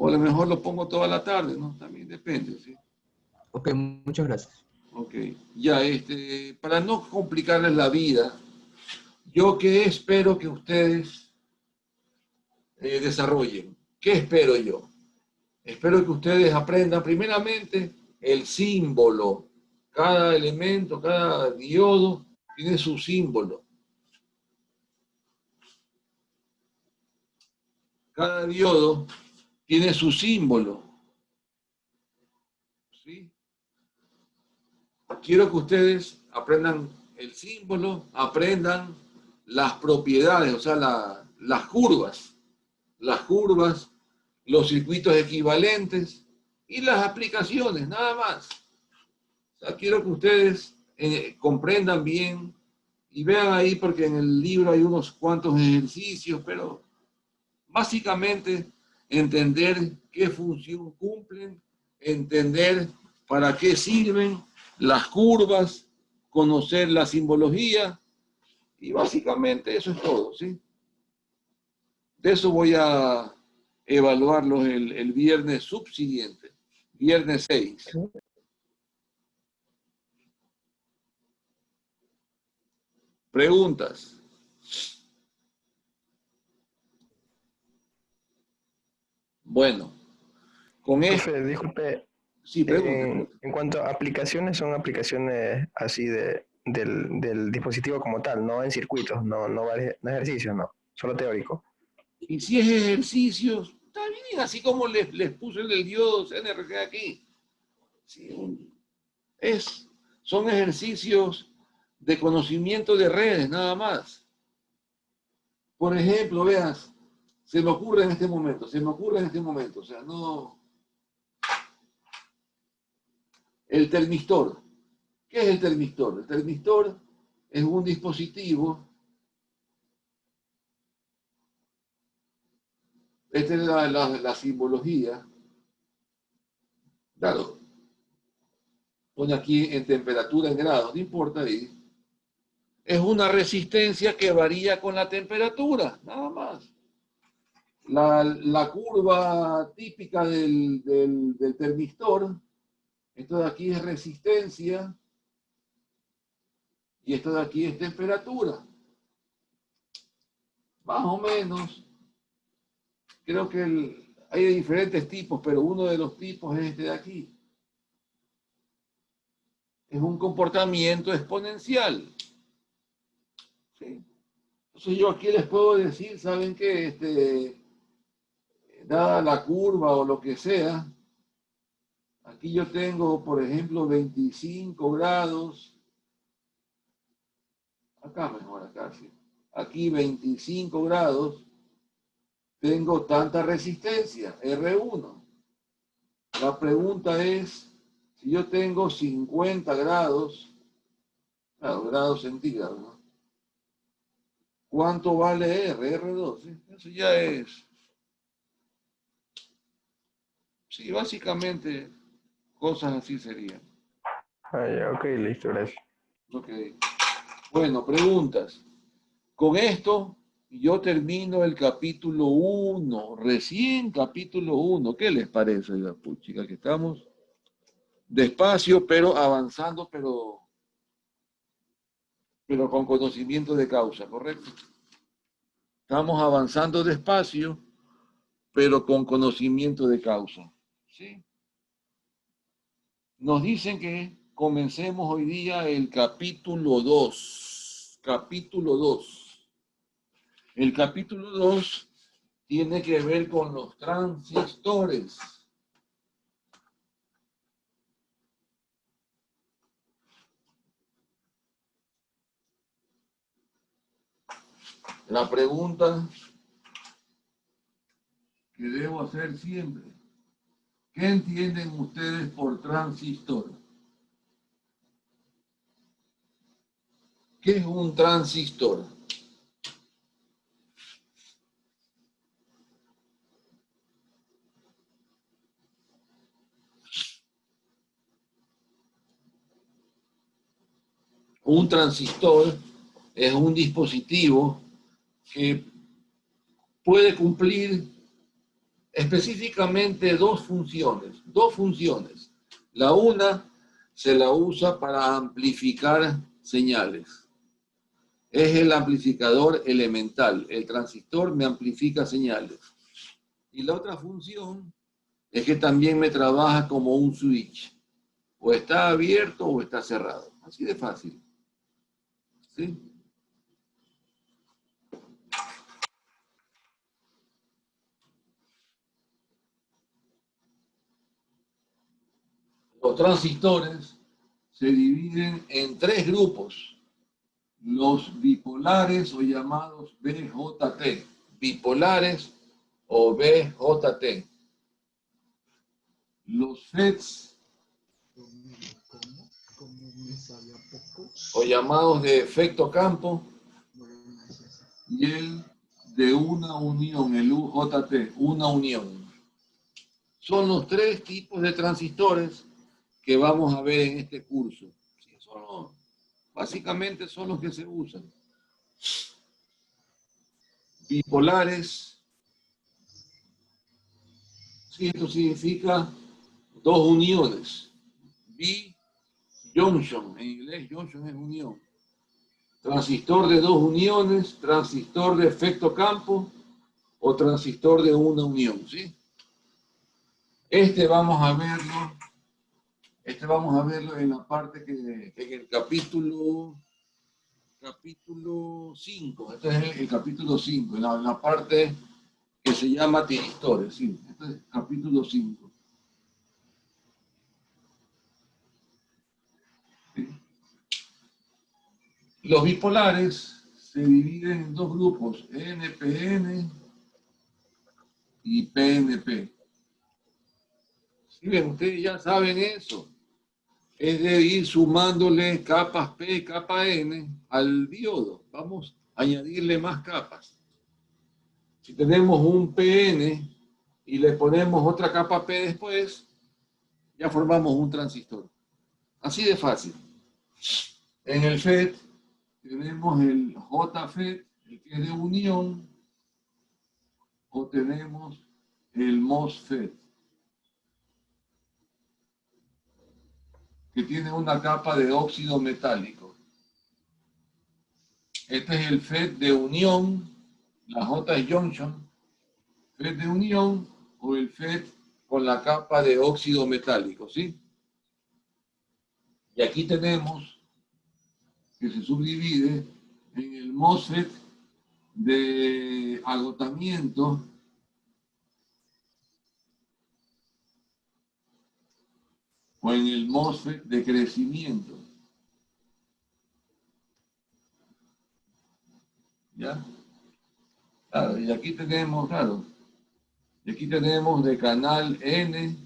Speaker 1: O a lo mejor lo pongo toda la tarde, ¿no? También depende, ¿sí?
Speaker 6: Ok, muchas gracias.
Speaker 1: Ok, ya, para no complicarles la vida, yo que espero que ustedes desarrollen. ¿Qué espero yo? Espero que ustedes aprendan primeramente el símbolo. Cada elemento, cada diodo tiene su símbolo. Cada diodo tiene su símbolo. ¿Sí? Quiero que ustedes aprendan el símbolo, aprendan las propiedades, o sea, las curvas, los circuitos equivalentes y las aplicaciones, nada más. O sea, quiero que ustedes comprendan bien y vean ahí, porque en el libro hay unos cuantos ejercicios, pero básicamente entender qué función cumplen, entender para qué sirven las curvas, conocer la simbología, y básicamente eso es todo, ¿sí? De eso voy a evaluarlos el viernes subsiguiente, viernes 6. Preguntas. Bueno, con esto...
Speaker 5: Profe, disculpe,
Speaker 1: Sí, pregunta.
Speaker 5: en cuanto a aplicaciones, son aplicaciones así del dispositivo como tal, no en circuitos, no ejercicios, no, solo teórico.
Speaker 1: Y si es ejercicio, está bien, así como les puse el del diodo CNRG aquí. Sí, son ejercicios de conocimiento de redes, nada más. Por ejemplo, veas, se me ocurre en este momento, o sea, no... El termistor. ¿Qué es el termistor? El termistor es un dispositivo. Esta es la simbología. Claro, pone aquí en temperatura, en grados, no importa ahí. Es una resistencia que varía con la temperatura, nada más. La curva típica del termistor, esto de aquí es resistencia y esto de aquí es temperatura. Más o menos. Creo que hay diferentes tipos, pero uno de los tipos es este de aquí. Es un comportamiento exponencial. ¿Sí? Entonces yo aquí les puedo decir, ¿saben qué? Dada la curva o lo que sea, aquí yo tengo, por ejemplo, 25 grados. Acá mejor, acá sí. Aquí 25 grados. Tengo tanta resistencia, R1. La pregunta es, si yo tengo 50 grados, claro, grados centígrados, ¿no? ¿Cuánto vale R? R2, ¿sí? Eso ya es. Sí, básicamente cosas así serían.
Speaker 5: Ya, ok, listo, gracias.
Speaker 1: Ok. Bueno, preguntas. Con esto yo termino el capítulo 1, recién capítulo 1. ¿Qué les parece, puchica? Que estamos despacio, pero avanzando, pero pero con conocimiento de causa, ¿correcto? Estamos avanzando despacio, pero con conocimiento de causa, ¿sí? Nos dicen que comencemos hoy día el capítulo 2. Capítulo 2. El capítulo 2 tiene que ver con los transistores. La pregunta que debo hacer siempre: ¿qué entienden ustedes por transistor? ¿Qué es un transistor? Un transistor es un dispositivo que puede cumplir específicamente dos funciones. La una se la usa para amplificar señales. Es el amplificador elemental. El transistor me amplifica señales. Y la otra función es que también me trabaja como un switch. O está abierto o está cerrado. Así de fácil. ¿Sí? Los transistores se dividen en tres grupos: los bipolares o llamados BJT, bipolares o BJT, los FETs o llamados de efecto campo, y el de una unión, el UJT, una unión. Son los tres tipos de transistores que vamos a ver en este curso. Básicamente son los que se usan. Bipolares, sí, esto significa dos uniones. Junction, en inglés junction es unión. Transistor de dos uniones, transistor de efecto campo o transistor de una unión, ¿sí? Este vamos a verlo en la parte que en el capítulo 5. Este es el capítulo 5, en la parte que se llama tiristores, sí. Este es el capítulo 5. ¿Sí? Los bipolares se dividen en dos grupos: NPN y PNP. ¿Sí ven? Ustedes ya saben eso. Es de ir sumándole capas P, capa N al diodo. Vamos a añadirle más capas. Si tenemos un PN y le ponemos otra capa P después, ya formamos un transistor. Así de fácil. En el FET tenemos el JFET, el que es de unión, o tenemos el MOSFET, que tiene una capa de óxido metálico. Este es el FET de unión, la J es junction, FET de unión o el FET con la capa de óxido metálico, ¿sí? Y aquí tenemos que se subdivide en el MOSFET de agotamiento o en el MOSFET de crecimiento. ¿Ya? Claro, y aquí tenemos, claro, y aquí tenemos de canal N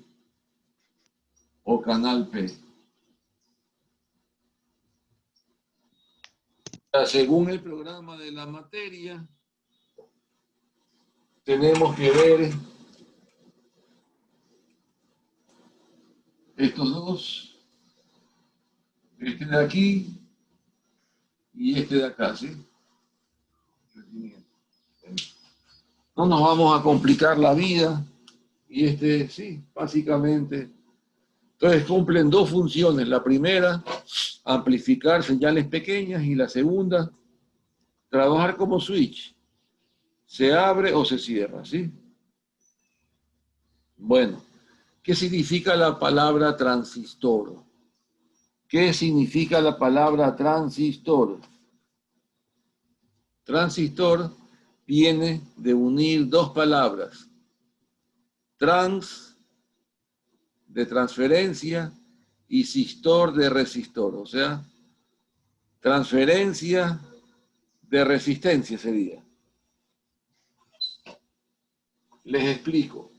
Speaker 1: o canal P. Según el programa de la materia, tenemos que ver estos dos, este de aquí y este de acá, ¿sí? No nos vamos a complicar la vida, y este, sí, básicamente Entonces cumplen dos funciones. La primera, amplificar señales pequeñas, y la segunda, trabajar como switch. Se abre o se cierra, ¿sí? Bueno, ¿qué significa la palabra transistor? ¿Qué significa la palabra transistor? Transistor viene de unir dos palabras. Trans, de transferencia, y sistor, de resistor. O sea, transferencia de resistencia sería. Les explico.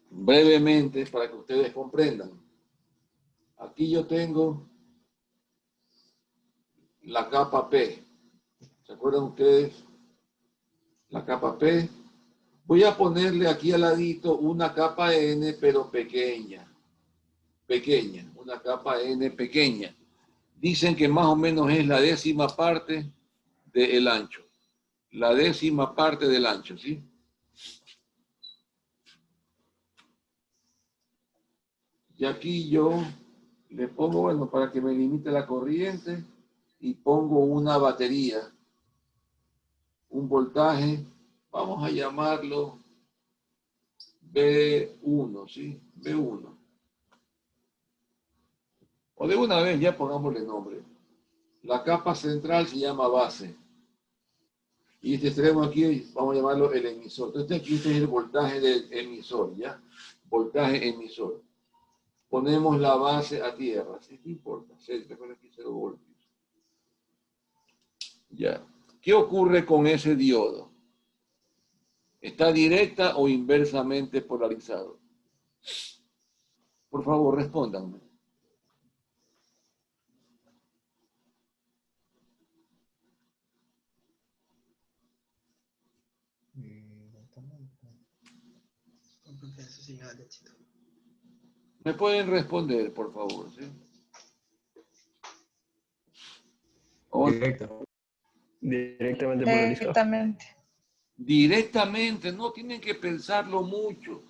Speaker 1: Brevemente, para que ustedes comprendan. Aquí yo tengo la capa P. ¿Se acuerdan ustedes? La capa P. Voy a ponerle aquí al ladito una capa N, pero pequeña. Pequeña, una capa N pequeña. Dicen que más o menos es la 10ª parte del ancho. La 10ª parte del ancho, ¿sí? Y aquí yo le pongo, bueno, para que me limite la corriente, y pongo una batería, un voltaje, vamos a llamarlo B1, ¿sí? B1. O de una vez ya pongámosle nombre. La capa central se llama base. Y este extremo aquí, vamos a llamarlo el emisor. Entonces aquí este es el voltaje del emisor, ¿ya? Voltaje emisor. Ponemos la base a tierra, ¿sí? ¿Qué importa? Recuerda aquí 0 voltios. Ya. ¿Qué ocurre con ese diodo? ¿Está directa o inversamente polarizado? Por favor, respóndanme. ¿Me pueden responder, por favor? ¿Sí?
Speaker 6: Directo.
Speaker 5: Directamente polarizado.
Speaker 7: Directamente.
Speaker 1: Directamente, no tienen que pensarlo mucho.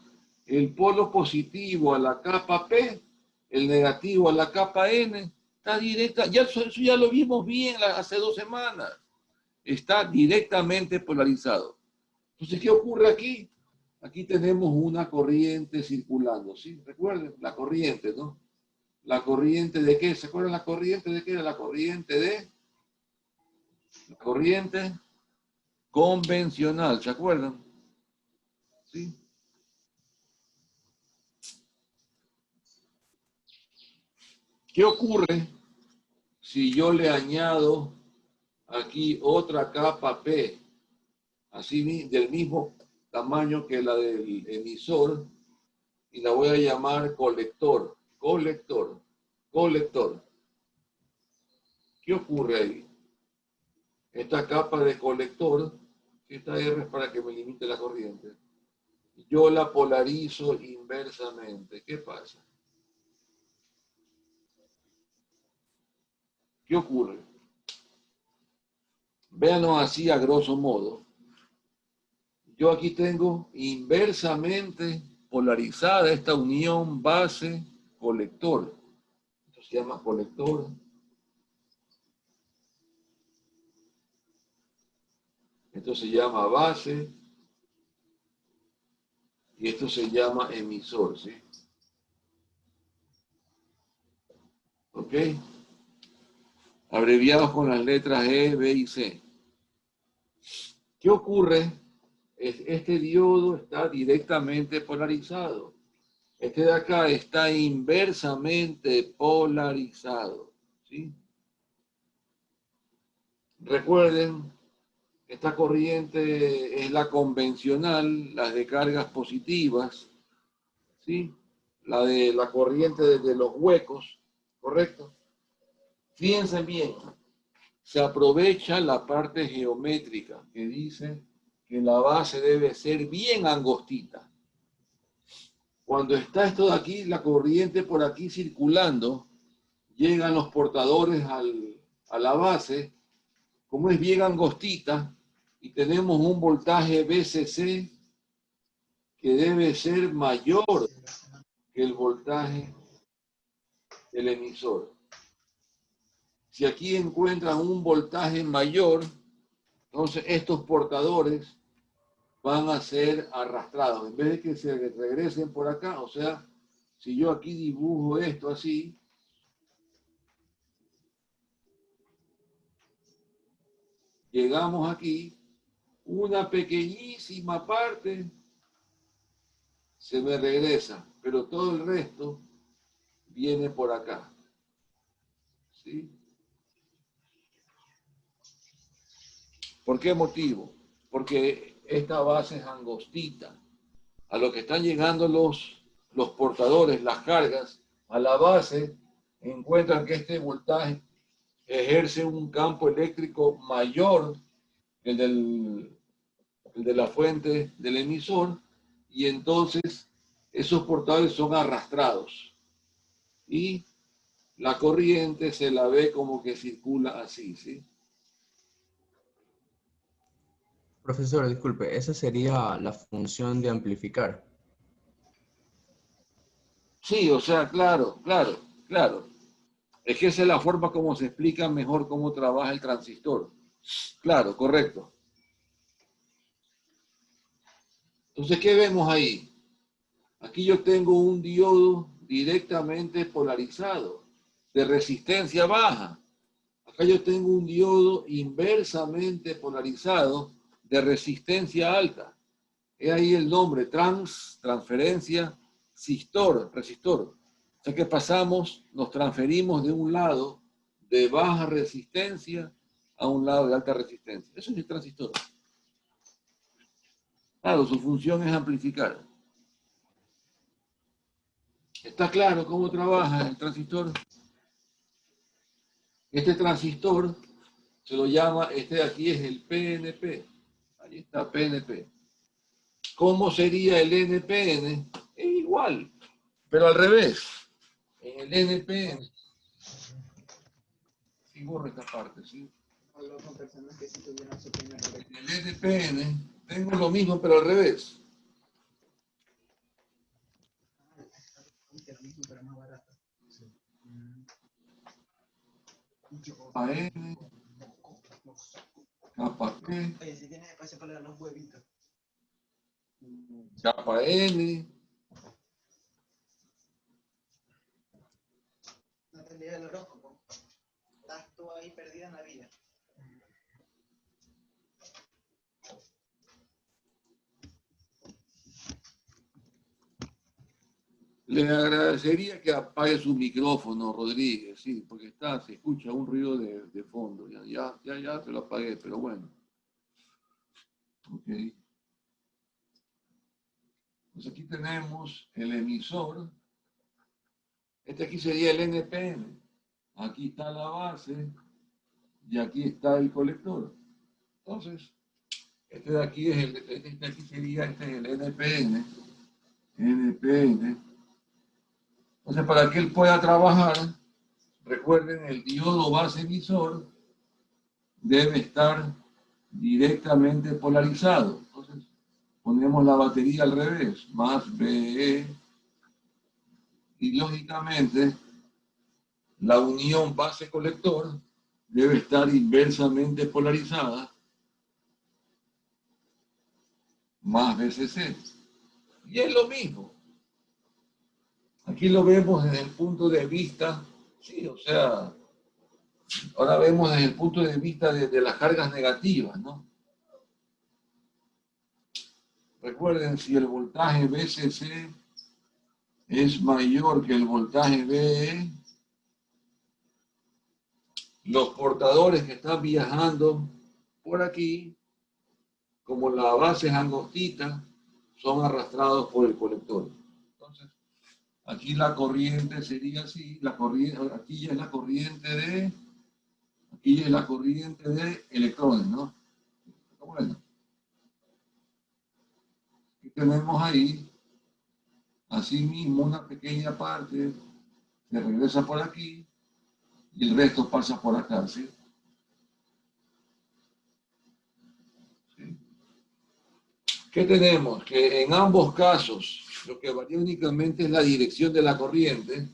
Speaker 1: El polo positivo a la capa P, el negativo a la capa N, está directa. Ya eso ya lo vimos bien hace 2 semanas. Está directamente polarizado. Entonces, ¿qué ocurre aquí? Aquí tenemos una corriente circulando, ¿sí? Recuerden, la corriente, ¿no? ¿La corriente de qué? ¿Se acuerdan la corriente de qué era? La corriente convencional, ¿se acuerdan? ¿Sí? ¿Qué ocurre si yo le añado aquí otra capa P, así del mismo tamaño que la del emisor, y la voy a llamar colector? Colector. ¿Qué ocurre ahí? Esta capa de colector, esta R es para que me limite la corriente, yo la polarizo inversamente. ¿Qué pasa? ¿Qué ocurre? Véanlo así a grosso modo. Yo aquí tengo inversamente polarizada esta unión base-colector. Esto se llama colector. Esto se llama base. Y esto se llama emisor, ¿sí? ¿Ok? Abreviados con las letras E, B y C. ¿Qué ocurre? Este diodo está directamente polarizado. Este de acá está inversamente polarizado, ¿sí? Recuerden, esta corriente es la convencional, las de cargas positivas, ¿sí? La de la corriente de los huecos, ¿correcto? Fíjense bien, se aprovecha la parte geométrica que dice que la base debe ser bien angostita. Cuando está esto de aquí, la corriente por aquí circulando, llegan los portadores a la base, como es bien angostita, y tenemos un voltaje VCC que debe ser mayor que el voltaje del emisor. Si aquí encuentran un voltaje mayor, entonces estos portadores van a ser arrastrados. En vez de que se regresen por acá, o sea, si yo aquí dibujo esto así, llegamos aquí, una pequeñísima parte se me regresa, pero todo el resto viene por acá. ¿Sí? ¿Por qué motivo? Porque esta base es angostita. A lo que están llegando los portadores, las cargas, a la base, encuentran que este voltaje ejerce un campo eléctrico mayor que el de la fuente del emisor, y entonces esos portadores son arrastrados. Y la corriente se la ve como que circula así, ¿sí?
Speaker 6: Profesor, disculpe, esa sería la función de amplificar.
Speaker 1: Sí, o sea, claro. Es que esa es la forma como se explica mejor cómo trabaja el transistor. Claro, correcto. Entonces, ¿qué vemos ahí? Aquí yo tengo un diodo directamente polarizado, de resistencia baja. Acá yo tengo un diodo inversamente polarizado, de resistencia alta. Es ahí el nombre, transferencia, resistor. O sea que nos transferimos de un lado de baja resistencia a un lado de alta resistencia. Eso es el transistor. Claro, su función es amplificar. ¿Está claro cómo trabaja el transistor? Este transistor se lo llama, este de aquí es el PNP. Ahí está, PNP. ¿Cómo sería el NPN? Es igual, pero al revés. En el NPN, si borro esta parte, ¿sí? En el NPN tengo lo mismo, pero al revés. Capa N, capa P, capa N.
Speaker 7: No te llega el horóscopo. Estás tú ahí perdida en la vida.
Speaker 1: Le agradecería que apague su micrófono, Rodríguez, sí, porque se escucha un ruido de fondo. Ya se lo apagué, pero bueno. Ok. Pues aquí tenemos el emisor. Este aquí sería el NPN. Aquí está la base y aquí está el colector. Entonces, este de aquí es este de aquí sería el NPN. NPN. Entonces, para que él pueda trabajar, recuerden, el diodo base emisor debe estar directamente polarizado. Entonces, ponemos la batería al revés, más BE, y lógicamente la unión base-colector debe estar inversamente polarizada, más BCC. Y es lo mismo. Aquí lo vemos desde el punto de vista, sí, o sea, ahora vemos desde el punto de vista de las cargas negativas, ¿no? Recuerden, si el voltaje BCC es mayor que el voltaje BE, los portadores que están viajando por aquí, como la base es angostita, son arrastrados por el colector. Entonces, aquí la corriente sería así, aquí ya es la corriente de electrones, ¿no? Bueno, y tenemos ahí, asimismo, una pequeña parte que regresa por aquí y el resto pasa por acá, ¿sí? ¿Ok? ¿Qué tenemos? Que en ambos casos lo que varía únicamente es la dirección de la corriente.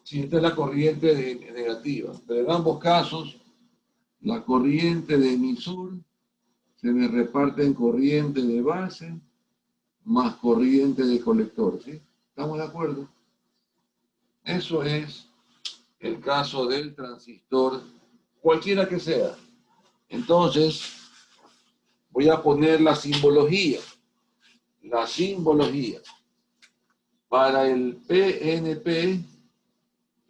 Speaker 1: Si esta es la corriente negativa, pero en ambos casos la corriente de emisor se me reparte en corriente de base más corriente de colector, ¿sí? ¿Estamos de acuerdo? Eso es el caso del transistor, cualquiera que sea. Entonces, voy a poner la simbología. La simbología. Para el PNP,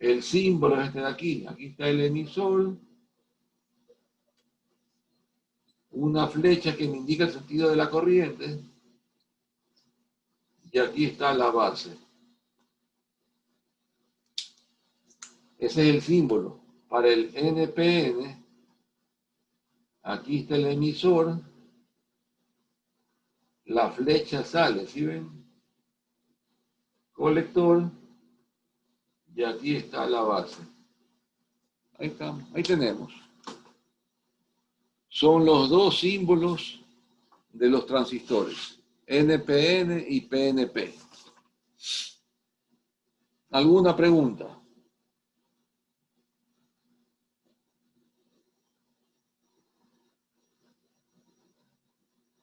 Speaker 1: el símbolo es este de aquí. Aquí está el emisor. Una flecha que me indica el sentido de la corriente. Y aquí está la base. Ese es el símbolo. Para el NPN, aquí está el emisor. La flecha sale, ¿sí ven? Colector. Y aquí está la base. Ahí estamos, ahí tenemos. Son los dos símbolos de los transistores. NPN y PNP. ¿Alguna pregunta?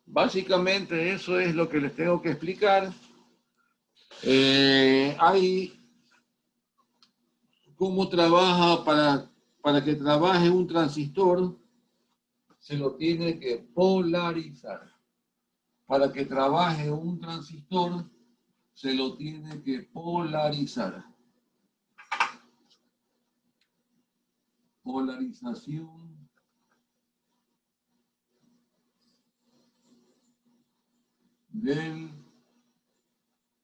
Speaker 1: Básicamente eso es lo que les tengo que explicar. Hay cómo trabaja para que trabaje un transistor, se lo tiene que polarizar. Para que trabaje un transistor, se lo tiene que polarizar. Polarización del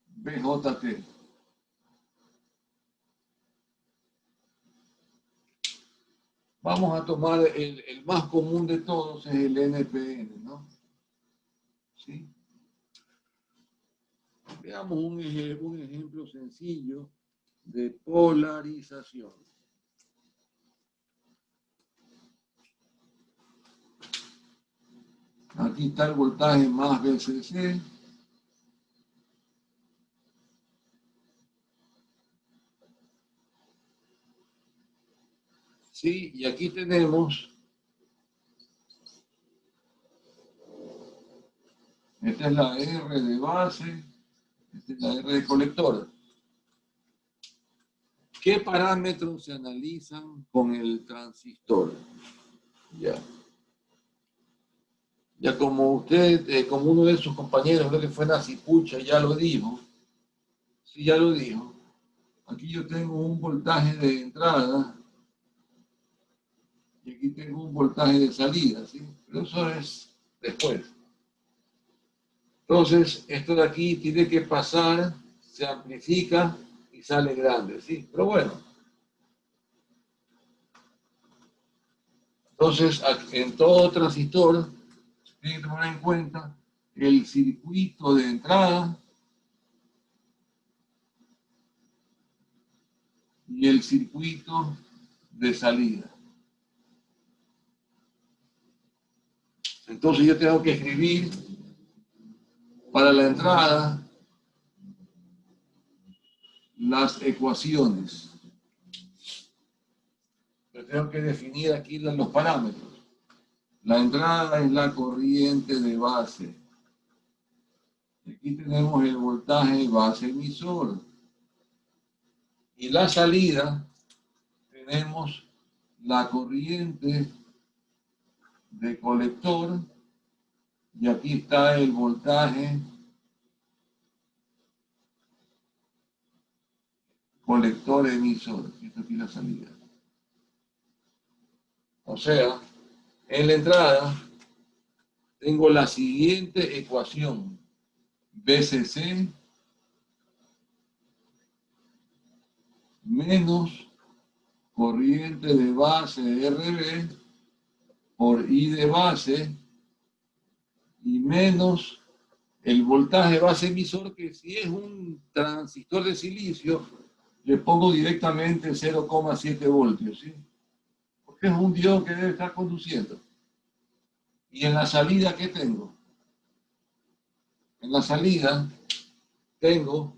Speaker 1: BJT. Vamos a tomar el más común de todos, es el NPN, ¿no? ¿Sí? Veamos un ejemplo sencillo de polarización. Aquí está el voltaje más VCC. Sí, y aquí tenemos, esta es la R de base, esta es la R de colector. ¿Qué parámetros se analizan con el transistor? Ya como usted, como uno de sus compañeros, creo que fue Nacipucha, ya lo dijo. Sí, ya lo dijo. Aquí yo tengo un voltaje de entrada y aquí tengo un voltaje de salida, ¿sí? Pero eso es después. Entonces, esto de aquí tiene que pasar, se amplifica y sale grande, ¿sí? Pero bueno. Entonces, en todo transistor, se tiene que tomar en cuenta el circuito de entrada y el circuito de salida. Entonces yo tengo que escribir para la entrada las ecuaciones. Yo tengo que definir aquí los parámetros. La entrada es la corriente de base. Aquí tenemos el voltaje base emisor. Y la salida tenemos la corriente de colector. Y aquí está el voltaje colector emisor. Esta aquí es la salida. O sea, en la entrada tengo la siguiente ecuación. VCC menos corriente de base RB por I de base y menos el voltaje base emisor, que si es un transistor de silicio, le pongo directamente 0,7 voltios, ¿sí? Porque es un diodo que debe estar conduciendo. ¿Y en la salida qué tengo? En la salida tengo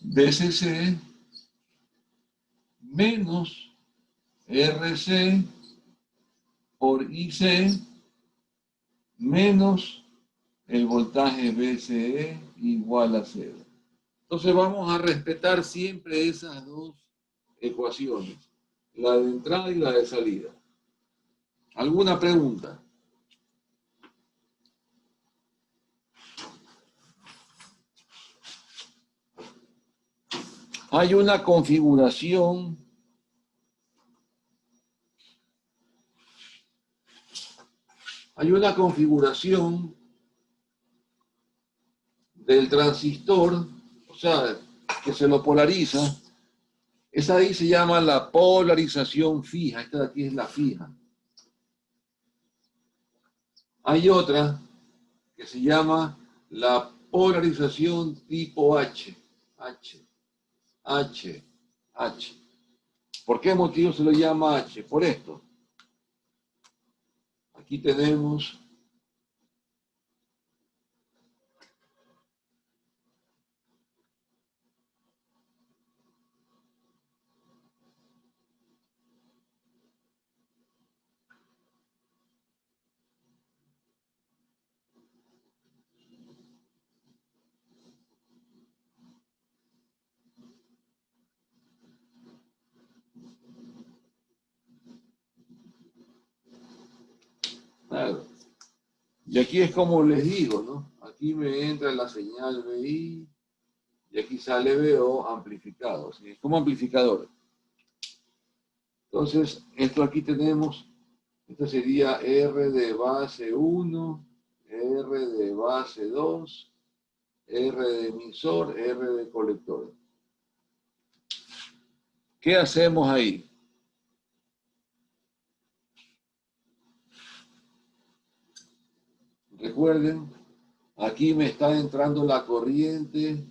Speaker 1: BCC menos RC por IC menos el voltaje BCE igual a 0. Entonces vamos a respetar siempre esas dos ecuaciones, la de entrada y la de salida. ¿Alguna pregunta? Hay una configuración del transistor, o sea, que se lo polariza. Esa ahí se llama la polarización fija. Esta de aquí es la fija. Hay otra que se llama la polarización tipo H. ¿Por qué motivo se lo llama H? Por esto. Aquí tenemos claro. Y aquí es como les digo, ¿no? Aquí me entra la señal VI y aquí sale VO amplificado, ¿sí? Es como amplificador. Entonces, esto aquí tenemos, esto sería R de base 1, R de base 2, R de emisor, R de colector. ¿Qué hacemos ahí? Recuerden, aquí me está entrando la corriente.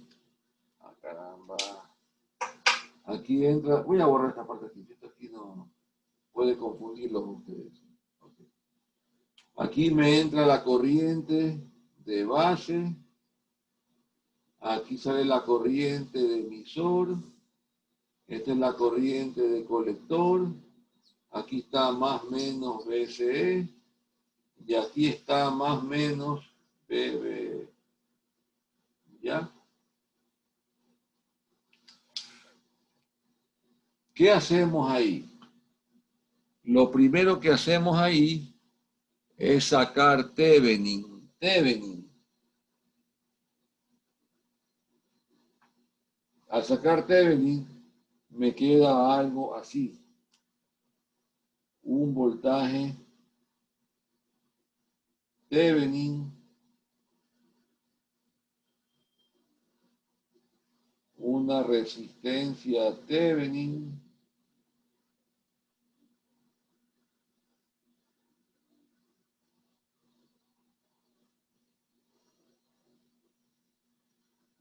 Speaker 1: Ah, caramba. Aquí entra, voy a borrar esta parte aquí, esto aquí no puede confundirlos ustedes. Okay. Aquí me entra la corriente de base. Aquí sale la corriente de emisor. Esta es la corriente de colector. Aquí está más menos BCE. Y aquí está más menos BB. ¿Ya? ¿Qué hacemos ahí? Lo primero que hacemos ahí es sacar Thevenin. Al sacar Thevenin me queda algo así. Un voltaje Thevenin, una resistencia Thevenin,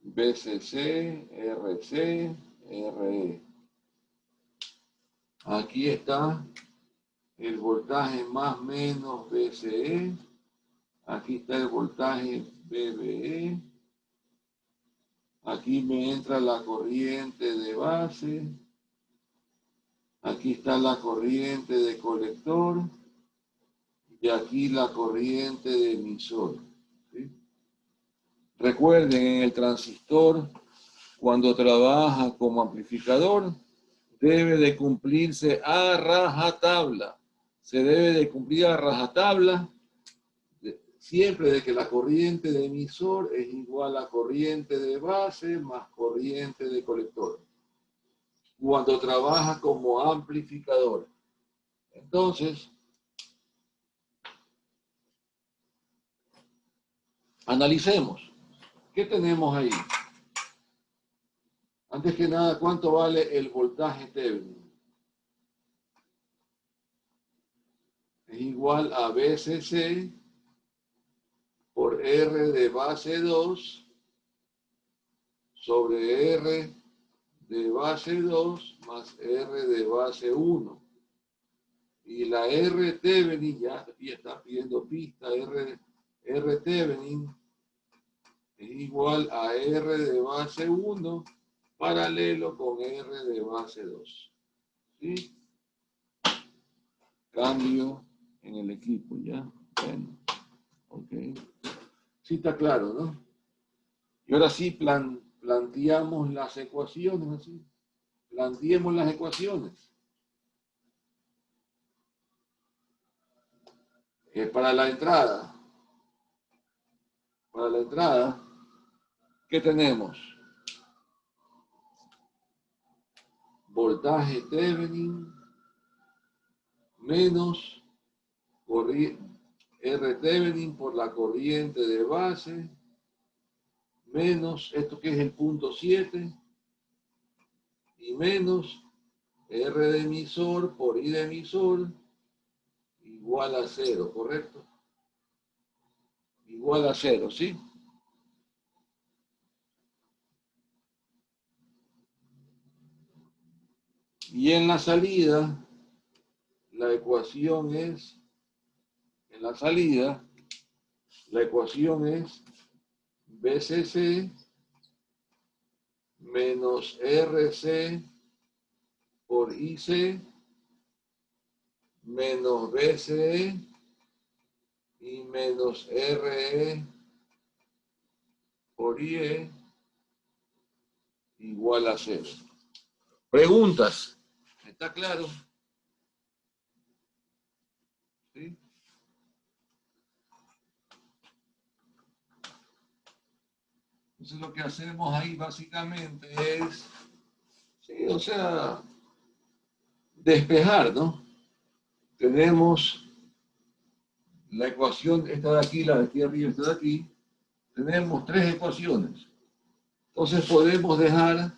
Speaker 1: BCC, RC, RE. Aquí está el voltaje más menos BCE. Aquí está el voltaje BBE. Aquí me entra la corriente de base. Aquí está la corriente de colector. Y aquí la corriente de emisor. ¿Sí? Recuerden, en el transistor, cuando trabaja como amplificador, debe de cumplirse a rajatabla. Se debe de cumplir a rajatabla siempre de que la corriente de emisor es igual a corriente de base más corriente de colector. Cuando trabaja como amplificador. Entonces, analicemos. ¿Qué tenemos ahí? Antes que nada, ¿cuánto vale el voltaje Thevenin? Es igual a BCC por R de base 2 sobre R de base 2 más R de base 1. Y la R Thevenin, ya está pidiendo pista, R Thevenin es igual a R de base 1 paralelo con R de base 2. ¿Sí? Cambio en el equipo, ¿ya? Bueno, ok. Sí está claro, ¿no? Y ahora sí planteamos las ecuaciones, así. Planteemos las ecuaciones. Para la entrada, ¿qué tenemos? Voltaje Thevenin menos R Thevenin por la corriente de base menos esto que es el punto 7 y menos R de emisor por I de emisor igual a 0, ¿correcto? Igual a 0, ¿sí? Y en la salida, la ecuación es, BCC menos RC por IC menos BCE y menos RE por IE igual a 0. Preguntas. ¿Está claro? ¿Sí? Entonces lo que hacemos ahí básicamente es, sí, o sea, despejar, ¿no? Tenemos la ecuación, esta de aquí, la de aquí arriba, esta de aquí. Tenemos 3 ecuaciones. Entonces podemos dejar,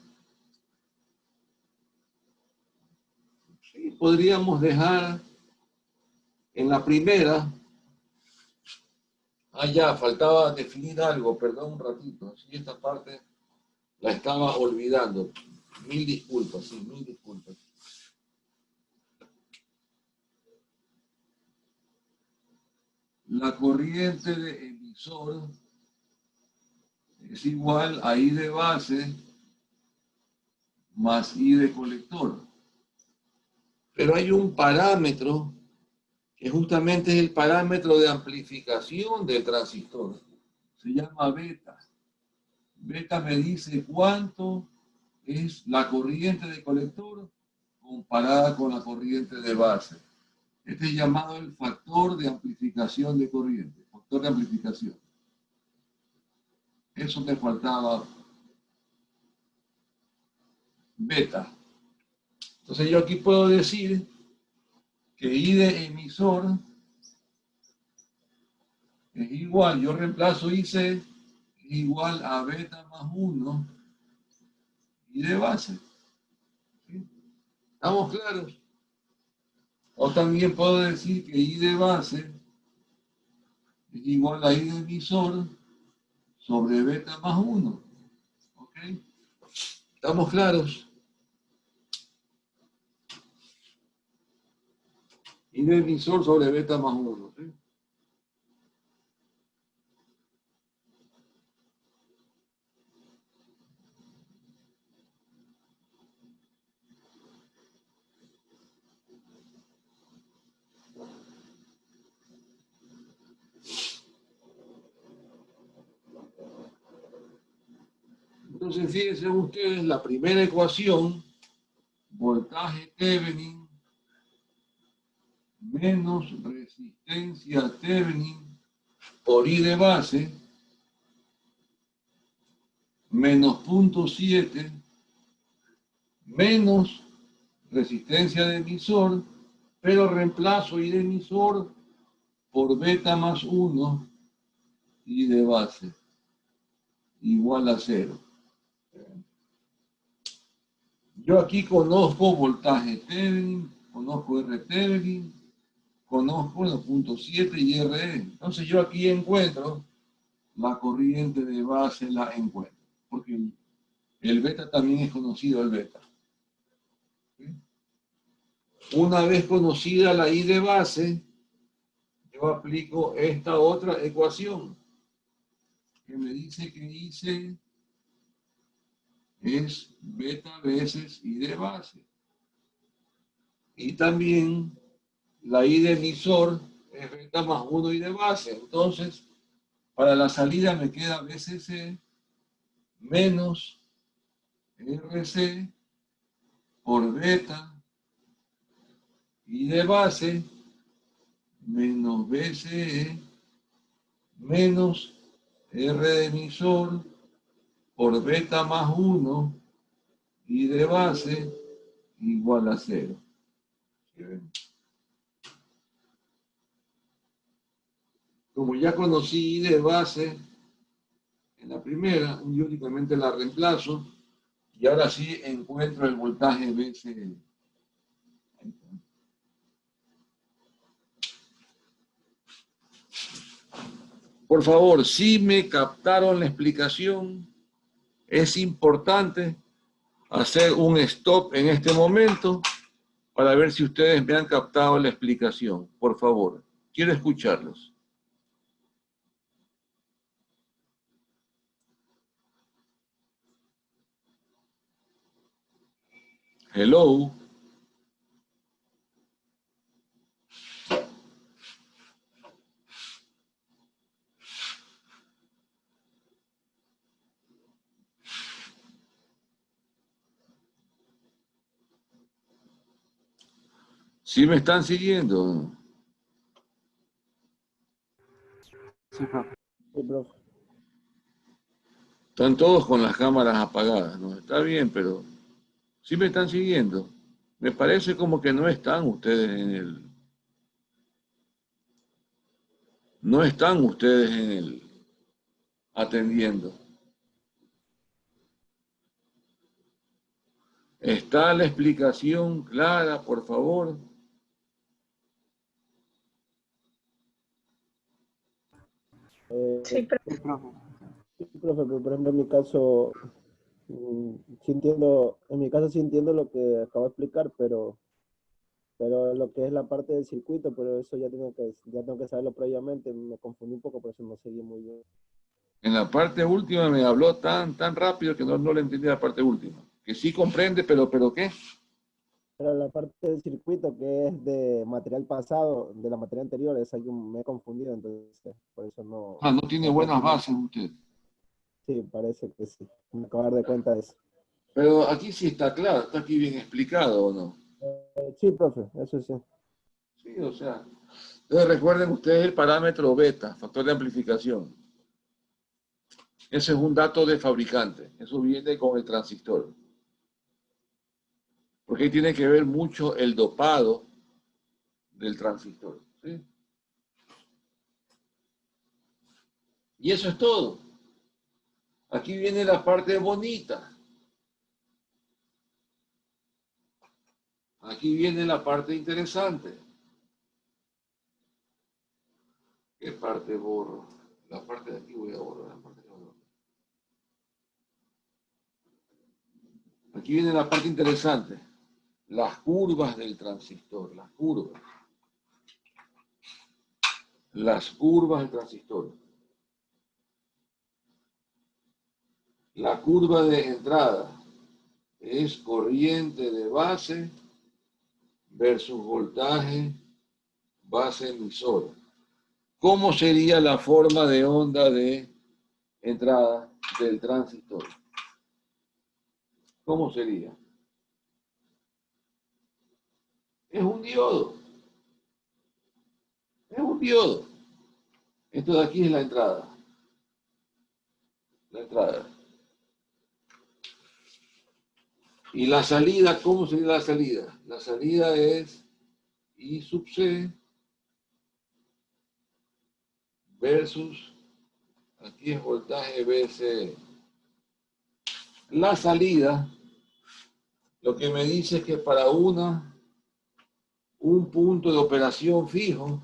Speaker 1: sí, podríamos dejar en la primera, ya, faltaba definir algo, perdón un ratito, sí, esta parte la estaba olvidando. Mil disculpas, sí, mil disculpas. La corriente de emisor es igual a I de base más I de colector. Pero hay un parámetro que justamente es el parámetro de amplificación del transistor. Se llama beta. Beta me dice cuánto es la corriente de colector comparada con la corriente de base. Este es llamado el factor de amplificación de corriente. Factor de amplificación. Eso me faltaba. Beta. Entonces yo aquí puedo decir que I de emisor es igual, yo reemplazo IC, es igual a beta más 1 I de base. ¿Sí? ¿Estamos claros? O también puedo decir que I de base es igual a I de emisor sobre beta más 1. ¿Ok? ¿Estamos claros? I de emisor sobre beta más 1. ¿Sí? Entonces, fíjense ustedes, la primera ecuación, voltaje Thevenin menos resistencia Thevenin por I de base menos 0.7 menos resistencia de emisor, pero reemplazo I de emisor por beta más 1 I de base igual a 0. Yo aquí conozco voltaje Thevenin, conozco R Thevenin, conozco los puntos 7 y RE. Entonces yo aquí encuentro la corriente de base, la encuentro. Porque el beta también es conocido, el beta. ¿Sí? Una vez conocida la I de base, yo aplico esta otra ecuación que me dice que IC es beta veces I de base. Y también la I de emisor es beta más 1 I de base. Entonces, para la salida me queda BCC menos RC por beta I de base menos BCE menos R de emisor por beta más 1 I de base igual a 0. ¿Sí ven? Como ya conocí I de base en la primera, yo únicamente la reemplazo y ahora sí encuentro el voltaje BCE. Por favor, si me captaron la explicación, es importante hacer un stop en este momento para ver si ustedes me han captado la explicación. Por favor, quiero escucharlos. Hello. ¿Sí me están siguiendo?
Speaker 8: Sí, profe. Sí, profe.
Speaker 1: Están todos con las cámaras apagadas, ¿no? Está bien, pero ¿sí me están siguiendo? Me parece como que no están ustedes en el... No están ustedes en el... atendiendo. ¿Está la explicación clara, por favor?
Speaker 8: Sí, profe. Sí, profe, pero por ejemplo en mi caso, sí entiendo, en mi caso sí entiendo lo que acabo de explicar, pero lo que es la parte del circuito, pero eso ya tengo que saberlo previamente, me confundí un poco, por eso no seguí muy bien.
Speaker 1: En la parte última me habló tan rápido que no le entendí la parte última. Que sí comprende, pero ¿qué?
Speaker 8: Pero la parte del circuito que es de material pasado, de la materia anterior, es ahí que me he confundido, entonces por eso no...
Speaker 1: Ah, no tiene buenas bases usted.
Speaker 8: Sí, parece que sí, me acabo de dar de cuenta de eso.
Speaker 1: Pero aquí sí está claro, está aquí bien explicado, ¿o no?
Speaker 8: Sí, profe, eso sí.
Speaker 1: Sí, o sea. Entonces recuerden ustedes el parámetro beta, factor de amplificación. Ese es un dato de fabricante. Eso viene con el transistor. Porque ahí tiene que ver mucho el dopado del transistor. ¿Sí? Y eso es todo. Aquí viene la parte bonita. Aquí viene la parte interesante. ¿Qué parte borro? La parte de aquí voy a borrar. La parte de abajo. Aquí viene la parte interesante. Las curvas del transistor. Las curvas. Las curvas del transistor. La curva de entrada es corriente de base versus voltaje base emisor. ¿Cómo sería la forma de onda de entrada del transistor? ¿Cómo sería? Es un diodo. Es un diodo. Esto de aquí es la entrada. La entrada. Y la salida, ¿cómo sería la salida? La salida es I sub C versus, aquí es voltaje BC. La salida, lo que me dice es que para un punto de operación fijo,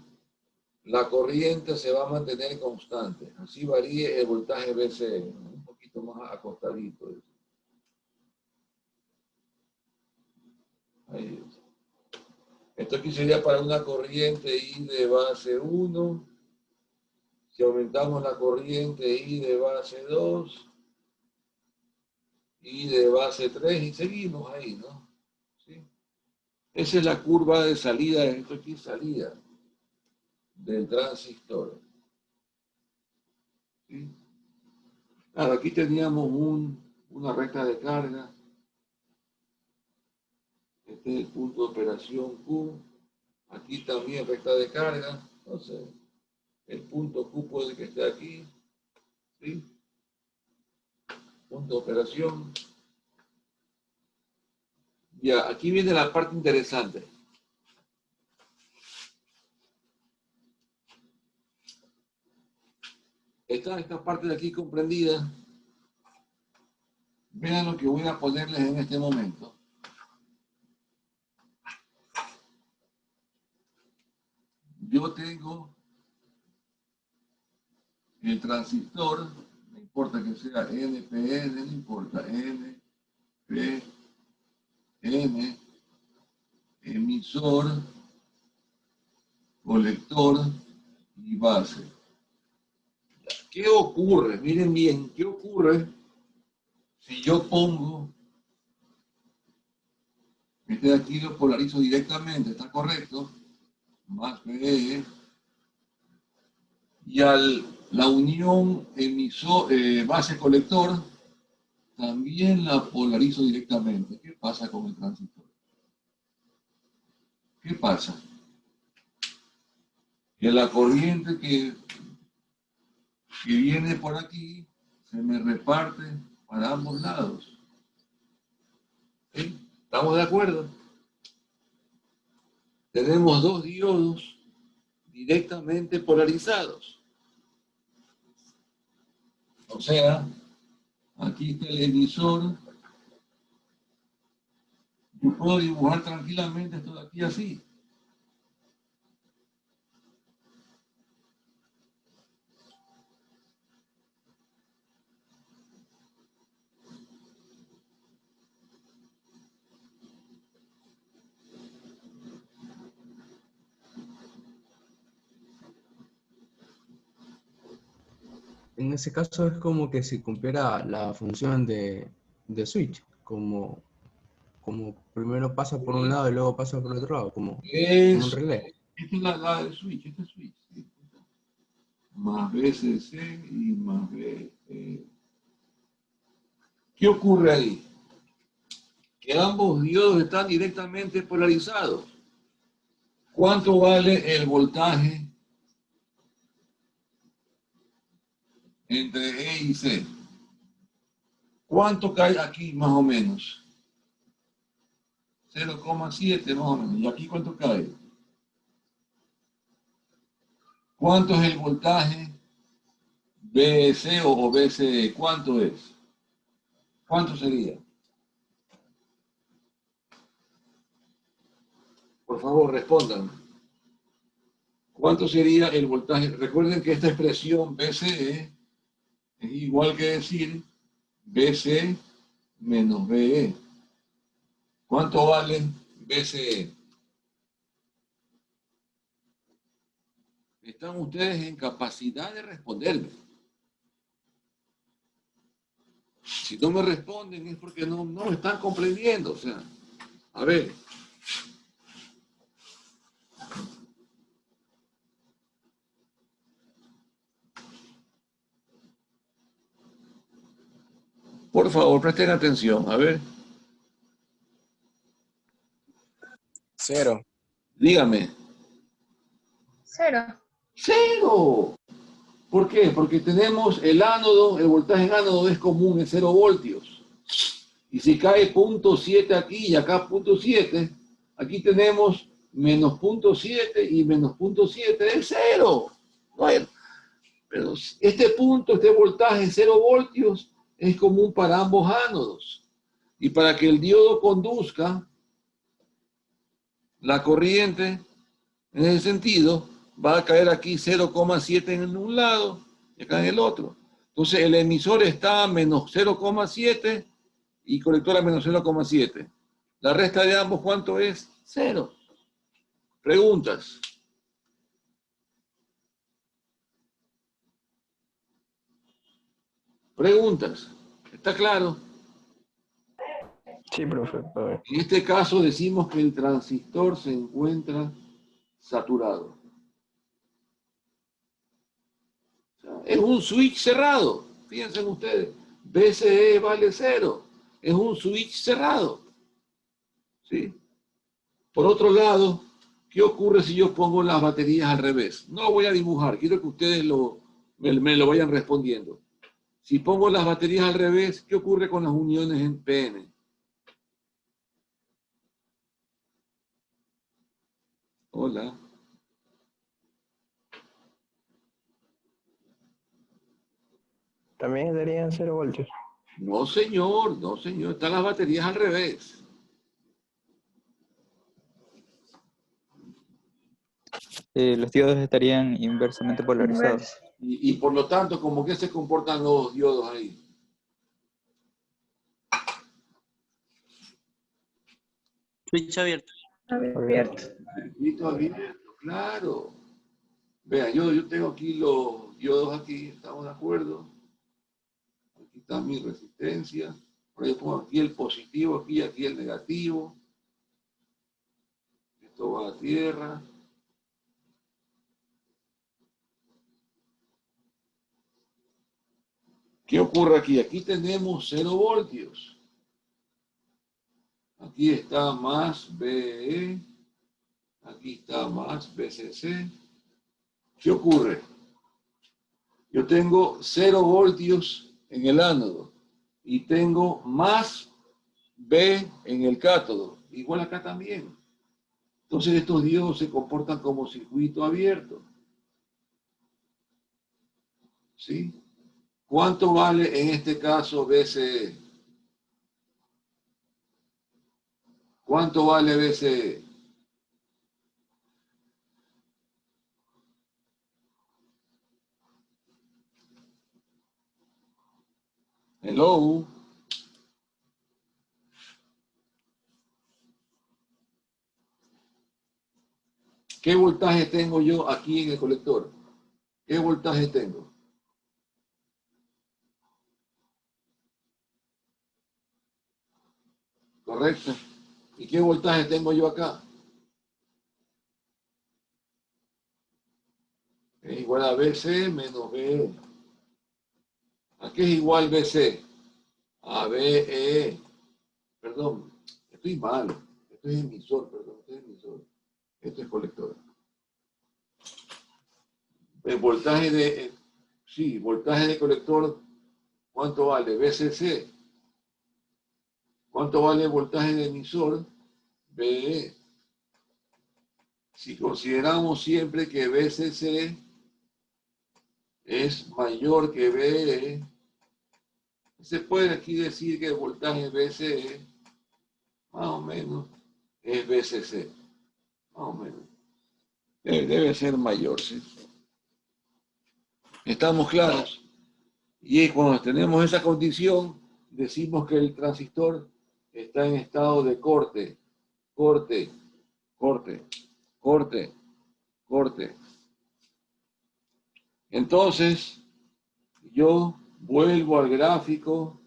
Speaker 1: la corriente se va a mantener constante. Así varíe el voltaje BC, un poquito más acostadito. Ahí. Esto aquí sería para una corriente I de base 1. Si aumentamos la corriente I de base 2, I de base 3 y seguimos ahí, ¿no? ¿Sí? Esa es la curva de salida, esto aquí es salida del transistor. ¿Sí? Claro, aquí teníamos una recta de carga. Este es el punto de operación Q. Aquí también recta de carga. Entonces, el punto Q puede que esté aquí. ¿Sí? Punto de operación. Ya, aquí viene la parte interesante. Esta parte de aquí comprendida. Vean lo que voy a ponerles en este momento. Yo tengo el transistor, no importa que sea NPN, no importa, NPN, emisor, colector y base. ¿Qué ocurre? Miren bien, ¿qué ocurre si yo pongo, este de aquí lo polarizo directamente, ¿está correcto? Más BE, y la unión base-colector también la polarizo directamente. ¿Qué pasa con el transistor? ¿Qué pasa? Que la corriente que viene por aquí se me reparte para ambos lados. ¿Sí? ¿Estamos de acuerdo? Tenemos dos diodos directamente polarizados. O sea, aquí está el emisor. Yo puedo dibujar tranquilamente esto de aquí así.
Speaker 6: En ese caso es como que si cumpliera la función de switch, como primero pasa por un lado y luego pasa por el otro lado, como un relé.
Speaker 1: Esta es la del switch, este es switch. ¿Sí? Más BCC y más B. ¿Qué ocurre ahí? Que ambos diodos están directamente polarizados. ¿Cuánto vale el voltaje entre E y C? ¿Cuánto cae aquí más o menos? 0,7 más o menos. ¿Y aquí cuánto cae? ¿Cuánto es el voltaje BC o BCE? ¿Cuánto es? ¿Cuánto sería? Por favor, respondan. ¿Cuánto sería el voltaje? Recuerden que esta expresión BCE es igual que decir BC menos BE. ¿Cuánto vale BCE? Están ustedes en capacidad de responderme. Si no me responden es porque no me están comprendiendo. O sea, a ver. Por favor, presten atención. A ver.
Speaker 5: 0.
Speaker 1: Dígame.
Speaker 9: 0.
Speaker 1: ¡Cero! ¿Por qué? Porque tenemos el ánodo, el voltaje en ánodo es común, es 0 voltios. Y si cae 0.7 aquí y acá 0.7, aquí tenemos menos 0.7 y menos 0.7 es 0. No hay, pero este punto, este voltaje 0 voltios es común para ambos ánodos. Y para que el diodo conduzca la corriente en ese sentido, va a caer aquí 0,7 en un lado y acá en el otro. Entonces el emisor está a menos 0,7 y colector a menos 0,7. La resta de ambos, ¿cuánto es? 0. Preguntas. Preguntas. ¿Está claro?
Speaker 5: Sí, profe. A ver.
Speaker 1: En este caso decimos que el transistor se encuentra saturado. O sea, es un switch cerrado. Fíjense ustedes. BCE vale 0. Es un switch cerrado. ¿Sí? Por otro lado, ¿qué ocurre si yo pongo las baterías al revés? No lo voy a dibujar. Quiero que ustedes me lo vayan respondiendo. Si pongo las baterías al revés, ¿qué ocurre con las uniones en PN? Hola.
Speaker 5: También darían 0 voltios.
Speaker 1: No, señor, no, señor. Están las baterías al revés.
Speaker 10: Los diodos estarían inversamente polarizados.
Speaker 1: Y por lo tanto, ¿cómo que se comportan los diodos ahí?
Speaker 11: Switch abierto.
Speaker 9: Abierto.
Speaker 1: Circuito abierto, claro. Vea, yo tengo aquí los diodos aquí, ¿estamos de acuerdo? Aquí está mi resistencia. Por ahí pongo aquí el positivo, aquí el negativo. Esto va a tierra. ¿Qué ocurre aquí? Aquí tenemos 0 voltios. Aquí está más BE. Aquí está más BCC. ¿Qué ocurre? Yo tengo 0 voltios en el ánodo y tengo más B en el cátodo. Igual acá también. Entonces estos diodos se comportan como circuito abierto. ¿Sí? ¿Cuánto vale en este caso BCE? ¿Cuánto vale BCE? Hello. ¿Qué voltaje tengo yo aquí en el colector? ¿Qué voltaje tengo? ¿Correcto? ¿Y qué voltaje tengo yo acá? Es igual a BC menos BE. ¿A qué es igual BC? A BE. Perdón, estoy malo. Esto es emisor, perdón. Esto es emisor. Esto es colector. El voltaje de... Sí, voltaje de colector. ¿Cuánto vale? BCC. ¿Cuánto vale el voltaje de emisor? BE. Si consideramos siempre que BCC es mayor que BE, se puede aquí decir que el voltaje BCE, más o menos, es BCC. Más o menos. Debe ser mayor, ¿sí? ¿Estamos claros? Y cuando tenemos esa condición, decimos que el transistor está en estado de corte, corte, corte, corte, corte. Entonces, yo vuelvo al gráfico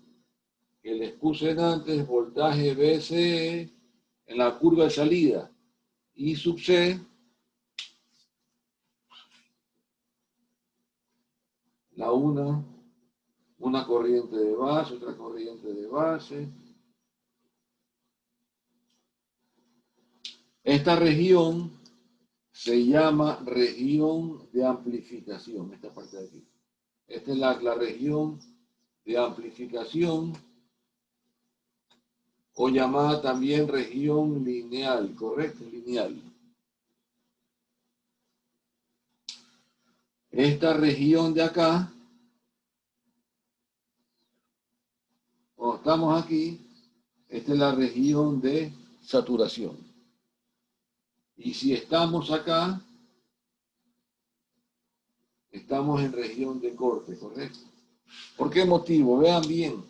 Speaker 1: que les puse antes, voltaje BCE en la curva de salida. I sub C, la una corriente de base, otra corriente de base. Esta región se llama región de amplificación, esta parte de aquí. Esta es la región de amplificación o llamada también región lineal, ¿correcto? Lineal. Esta región de acá, cuando estamos aquí, esta es la región de saturación. Y si estamos acá, estamos en región de corte, ¿correcto? ¿Por qué motivo? Vean bien,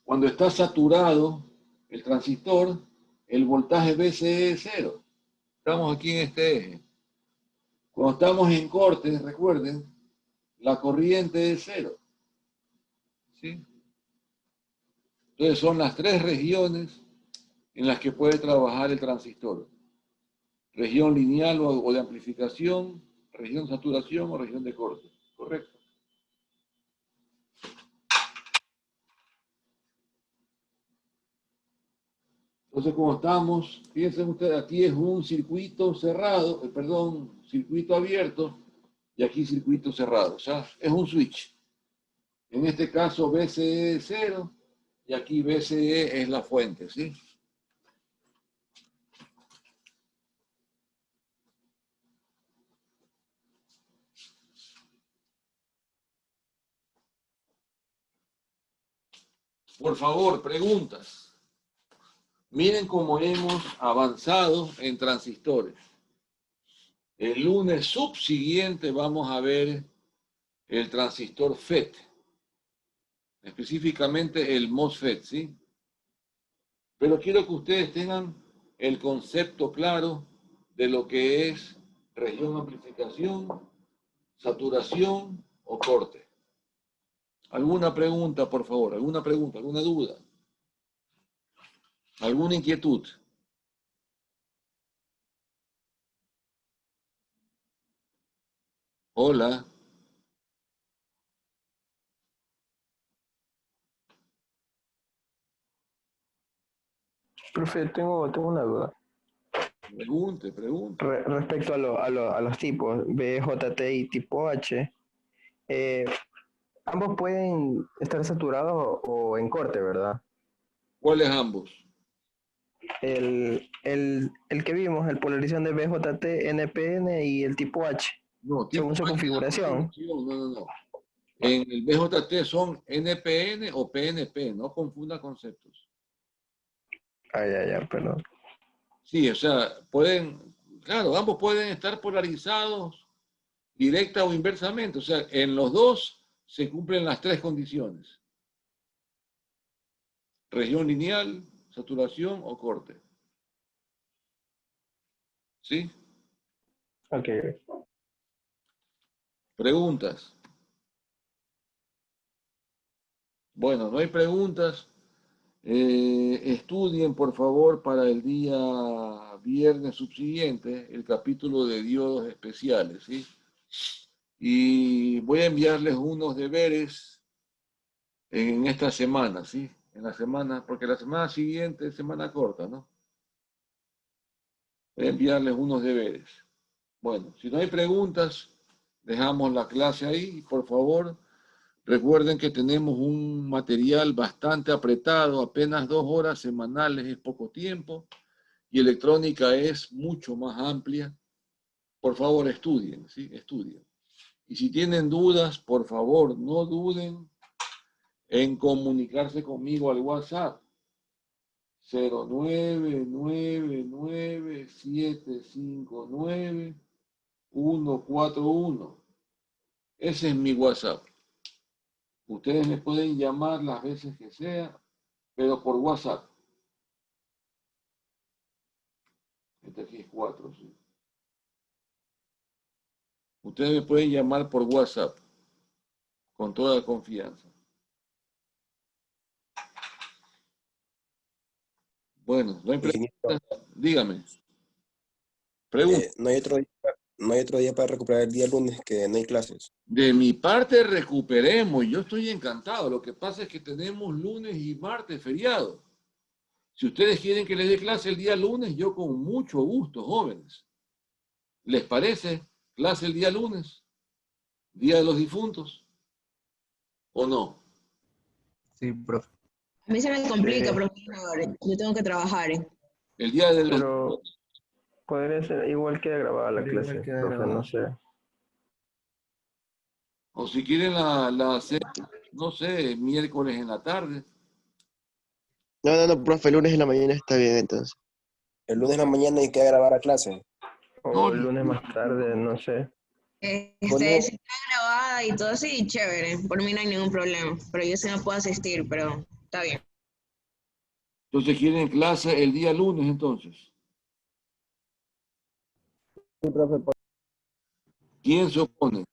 Speaker 1: cuando está saturado el transistor, el voltaje BCE es 0. Estamos aquí en este eje. Cuando estamos en corte, recuerden, la corriente es cero. ¿Sí? Entonces son las tres regiones en las que puede trabajar el transistor. Región lineal o de amplificación, región saturación o región de corte. ¿Correcto? Entonces, como estamos, piensen ustedes, aquí es un circuito cerrado, circuito abierto, y aquí circuito cerrado. O sea, es un switch. En este caso, BCE es 0, y aquí BCE es la fuente, ¿sí? Por favor, preguntas. Miren cómo hemos avanzado en transistores. El lunes subsiguiente vamos a ver el transistor FET, específicamente el MOSFET, ¿sí? Pero quiero que ustedes tengan el concepto claro de lo que es región amplificación, saturación o corte. ¿Alguna pregunta, por favor? ¿Alguna pregunta? ¿Alguna duda? ¿Alguna inquietud? Hola.
Speaker 5: Profe, tengo una duda.
Speaker 1: Pregunte.
Speaker 5: Respecto a los tipos BJT y tipo H, ambos pueden estar saturados o en corte, ¿verdad?
Speaker 1: ¿Cuáles ambos?
Speaker 5: El que vimos, el polarización de BJT, NPN y el tipo H,
Speaker 1: No,
Speaker 5: según su configuración.
Speaker 1: No. En el BJT son NPN o PNP, no confunda conceptos.
Speaker 5: Ya, perdón.
Speaker 1: Sí, o sea, claro, ambos pueden estar polarizados directa o inversamente. O sea, en los dos se cumplen las tres condiciones. Región lineal, saturación o corte. ¿Sí?
Speaker 5: Ok.
Speaker 1: ¿Preguntas? Bueno, no hay preguntas. Estudien, por favor, para el día viernes subsiguiente el capítulo de diodos especiales, ¿sí? Y voy a enviarles unos deberes en esta semana, ¿sí? En la semana, porque la semana siguiente es semana corta, ¿no? Voy a enviarles unos deberes. Bueno, si no hay preguntas, dejamos la clase ahí, por favor. Recuerden que tenemos un material bastante apretado, apenas 2 horas semanales es poco tiempo, y electrónica es mucho más amplia. Por favor, estudien, ¿sí? Estudien. Y si tienen dudas, por favor, no duden en comunicarse conmigo al WhatsApp 0999-759-141. Ese es mi WhatsApp. Ustedes me pueden llamar las veces que sea, pero por WhatsApp. Este aquí es 4, ¿sí? Ustedes me pueden llamar por WhatsApp, con toda confianza. Bueno, no hay preguntas. Dígame. Pregunta.
Speaker 12: No hay otro día para recuperar el día lunes que no hay clases.
Speaker 1: De mi parte recuperemos, yo estoy encantado. Lo que pasa es que tenemos lunes y martes feriado. Si ustedes quieren que les dé clase el día lunes, yo con mucho gusto, jóvenes. ¿Les parece clase el día lunes? ¿Día de los difuntos? ¿O no?
Speaker 6: Sí, profe.
Speaker 13: A mí se me complica, profesor. Yo tengo que trabajar.
Speaker 1: El día de los
Speaker 5: Pero podría ser igual que grabada la clase, profe, no sé.
Speaker 1: O si quieren la hacer, no sé, miércoles en la tarde.
Speaker 12: No, profe, el lunes en la mañana está bien entonces. El lunes en la mañana hay que grabar la clase.
Speaker 5: O el lunes más tarde, no sé.
Speaker 13: Si está grabada y todo así, chévere. Por mí no hay ningún problema. Pero yo sí no puedo asistir, pero está bien.
Speaker 1: Entonces quieren clase el día lunes entonces.
Speaker 8: Sí, profe.
Speaker 1: ¿Quién se opone?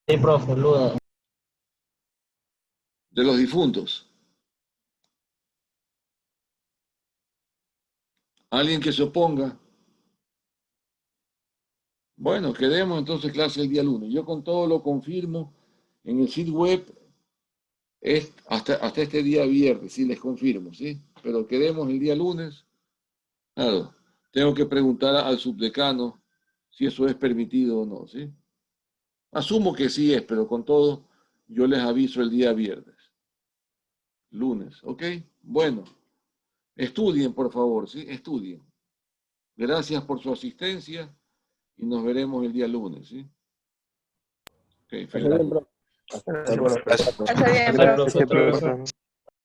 Speaker 11: Sí, profe, Luda.
Speaker 1: De los difuntos. ¿Alguien que se oponga? Bueno, quedemos entonces clase el día lunes. Yo con todo lo confirmo en el sitio web hasta este día viernes, sí, les confirmo, ¿sí? Pero quedemos el día lunes. Claro, tengo que preguntar al subdecano si eso es permitido o no, ¿sí? Asumo que sí es, pero con todo yo les aviso el día viernes. Lunes, ¿ok? Bueno, estudien, por favor, ¿sí? Estudien. Gracias por su asistencia y nos veremos el día lunes, ¿sí? Ok,
Speaker 8: Está bien, profe.
Speaker 12: Hasta luego, profe.
Speaker 13: Está bien, profe.
Speaker 4: Gracias, profesor.